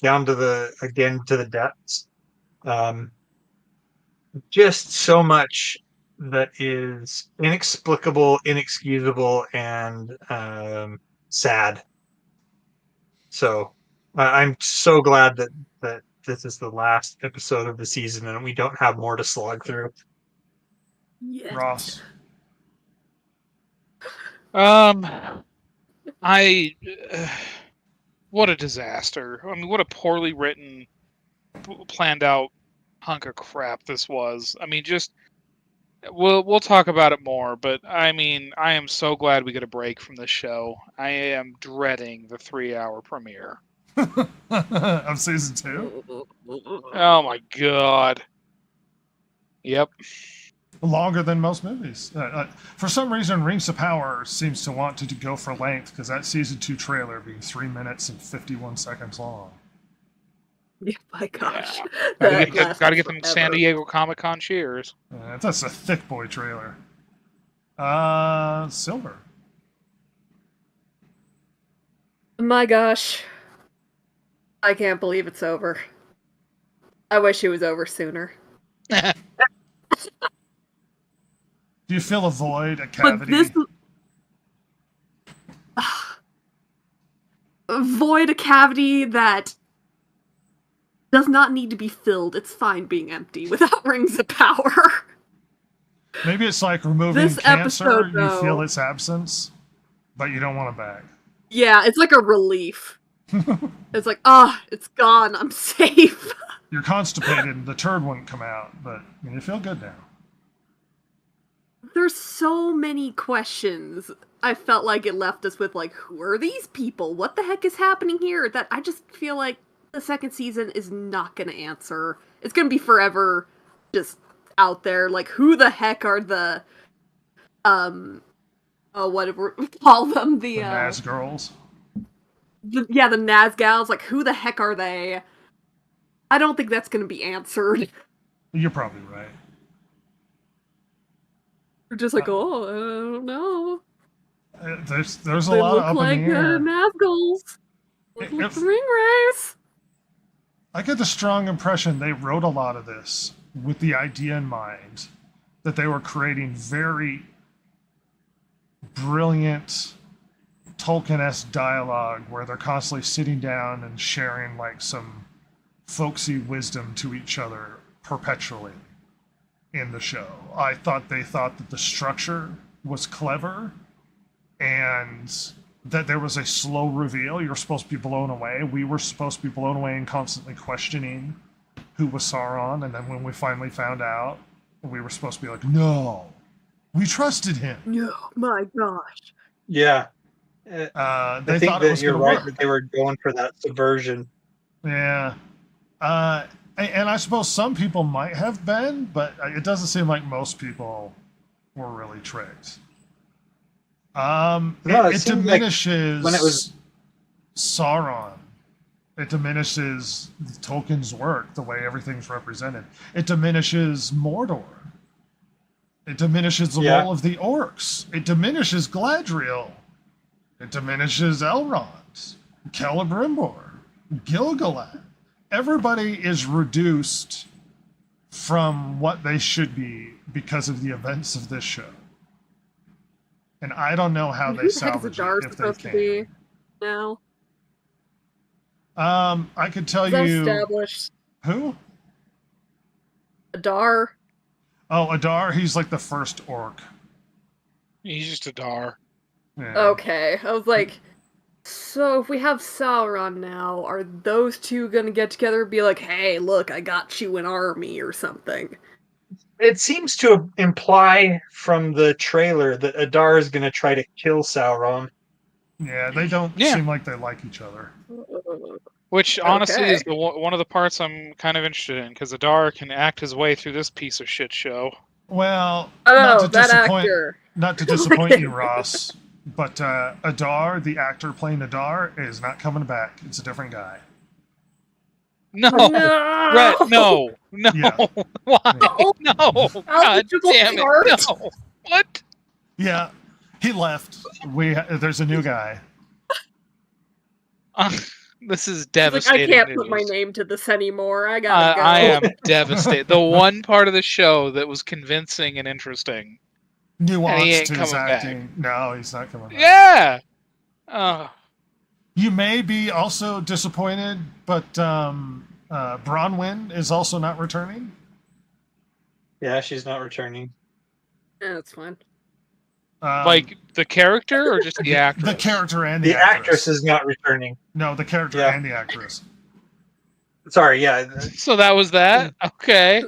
down to the depths. just so much that is inexplicable, inexcusable, and sad. So I'm so glad that this is the last episode of the season and we don't have more to slog through. Yes. Ross. I what a disaster. I mean, what a poorly written, planned out hunk of crap this was. I mean, just we'll talk about it more, but I mean, I am so glad we get a break from this show. I am dreading the 3-hour premiere of season 2. Oh my god. Yep. Longer than most movies. For some reason, Rings of Power seems to want to go for length because that season 2 trailer being 3 minutes and 51 seconds long. Yeah, my gosh. Yeah. Gotta get them San Diego Comic-Con cheers. That's a thick boy trailer. Silver. My gosh. I can't believe it's over. I wish it was over sooner. Do you feel a void, a cavity? But this... void, a cavity that does not need to be filled. It's fine being empty without Rings of Power. Maybe it's like removing This cancer. episode, though, you feel its absence, but you don't want it back. Yeah, it's like a relief. It's like, it's gone. I'm safe. You're constipated and the turd wouldn't come out, but you feel good now. There's so many questions. I felt like it left us with, like, who are these people? What the heck is happening here? That I just feel like the second season is not going to answer. It's going to be forever just out there. Like, who the heck are the, whatever we call them? The Naz girls? the Nazgals. Like, who the heck are they? I don't think that's going to be answered. You're probably right. We're just like, I don't know. There's a lot of up like in the air. Nazgals. Look like the ring race. I get the strong impression they wrote a lot of this with the idea in mind that they were creating very brilliant Tolkien-esque dialogue where they're constantly sitting down and sharing like some folksy wisdom to each other perpetually in the show. I thought they thought that the structure was clever and that there was a slow reveal. You're supposed to be blown away. We were supposed to be blown away and constantly questioning who was Sauron. And then when we finally found out, we were supposed to be like, no, we trusted him. No, my gosh. Yeah. I think that you're right that they were going for that subversion. Yeah. And I suppose some people might have been, but it doesn't seem like most people were really tricked. It diminishes like when it was Sauron. It diminishes Tolkien's work, the way everything's represented. It diminishes Mordor. It diminishes the role of the orcs. It diminishes Galadriel. It diminishes Elrond, Celebrimbor, Gilgalad. Everybody is reduced from what they should be because of the events of this show. And I don't know how they salvage it if they can. Be now? I could tell you. Established. Who? Adar. Oh, Adar. He's like the first orc. He's just Adar. Yeah. Okay, I was like, so if we have Sauron now, are those two gonna get together and be like, hey, look, I got you an army or something? It seems to imply from the trailer that Adar is going to try to kill Sauron. Yeah, they don't seem like they like each other. Which, honestly, is one of the parts I'm kind of interested in, because Adar can act his way through this piece of shit show. Well, not to disappoint you, Ross, but Adar, the actor playing Adar, is not coming back. It's a different guy. No, Brett, no. Yeah. Why? No, God damn it, no. What? Yeah, he left. There's a new guy. This is She's like, devastating. I can't put my news. name to this anymore. I gotta go. I am devastated. The one part of the show that was convincing and interesting. Nuance And he ain't to his coming acting. back. No, he's not coming back. Yeah. Oh. You may be also disappointed, but Bronwyn is also not returning. Yeah, she's not returning. Yeah, that's fine. Like the character or just the actress? The character and The the actress is not returning. No, the character Yeah. and the actress. Sorry, yeah. So that was that? Okay.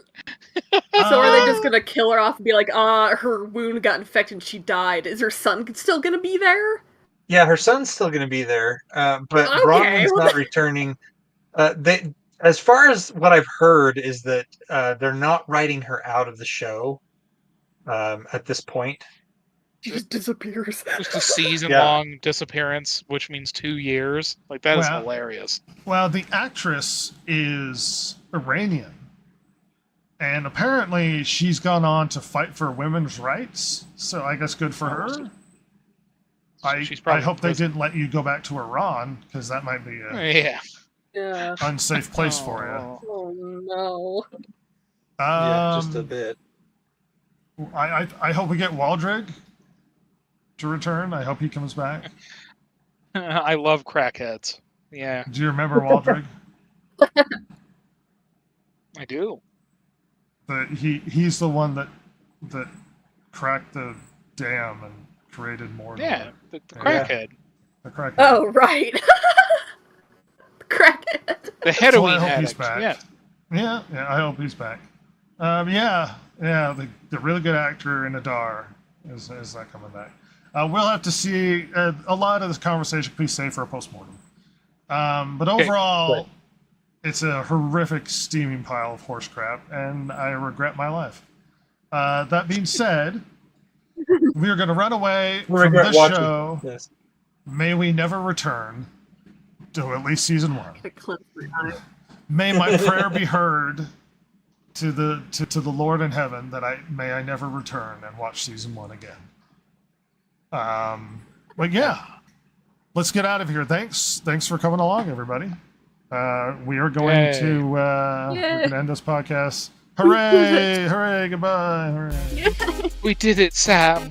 So are they just gonna kill her off and be like, her wound got infected and she died? Is her son still gonna be there? Yeah, her son's still going to be there, but Okay, Bronwyn's well not returning. They, as far as what I've heard, is that they're not writing her out of the show at this point. She just disappears. Just a season-long disappearance, which means 2 years. Like, that is hilarious. Well, the actress is Iranian. And apparently she's gone on to fight for women's rights. So I guess good for her. I hope they didn't let you go back to Iran, because that might be a unsafe place for you. Oh, no. Yeah, just a bit. I hope we get Waldrig to return. I hope he comes back. I love crackheads. Yeah. Do you remember Waldrig? I do. He's the one that cracked the dam and created more. Yeah, the crackhead. The crackhead. Oh, right. The crackhead. The heroin I hope addict. he's back. Yeah. Yeah, I hope he's back. The really good actor in Adar is not coming back. We'll have to see. A lot of this conversation can be saved for a postmortem. But overall, it's a horrific steaming pile of horse crap, and I regret my life. That being said, we are going to run away from this show. Yes. May we never return to at least season 1. May my prayer be heard to the Lord in heaven that I never return and watch season 1 again. But yeah, let's get out of here. Thanks for coming along, everybody. We are going to we're going to end this podcast. Hooray! Hooray! Goodbye! Hooray! We did it, Sam.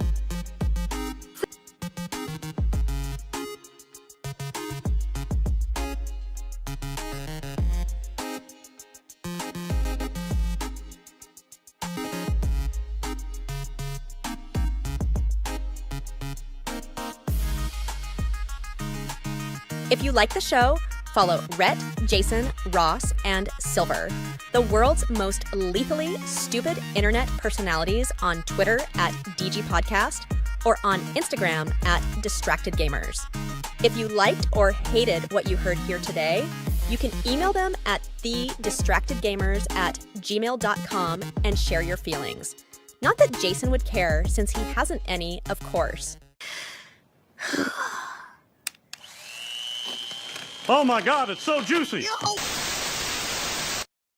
If you like the show, follow Rhett, Jason, Ross, and Silver, the world's most lethally stupid internet personalities, on Twitter at DG Podcast or on Instagram at Distracted Gamers. If you liked or hated what you heard here today, you can email them at thedistractedgamers@gmail.com and share your feelings. Not that Jason would care, since he hasn't any, of course. Oh my God, it's so juicy!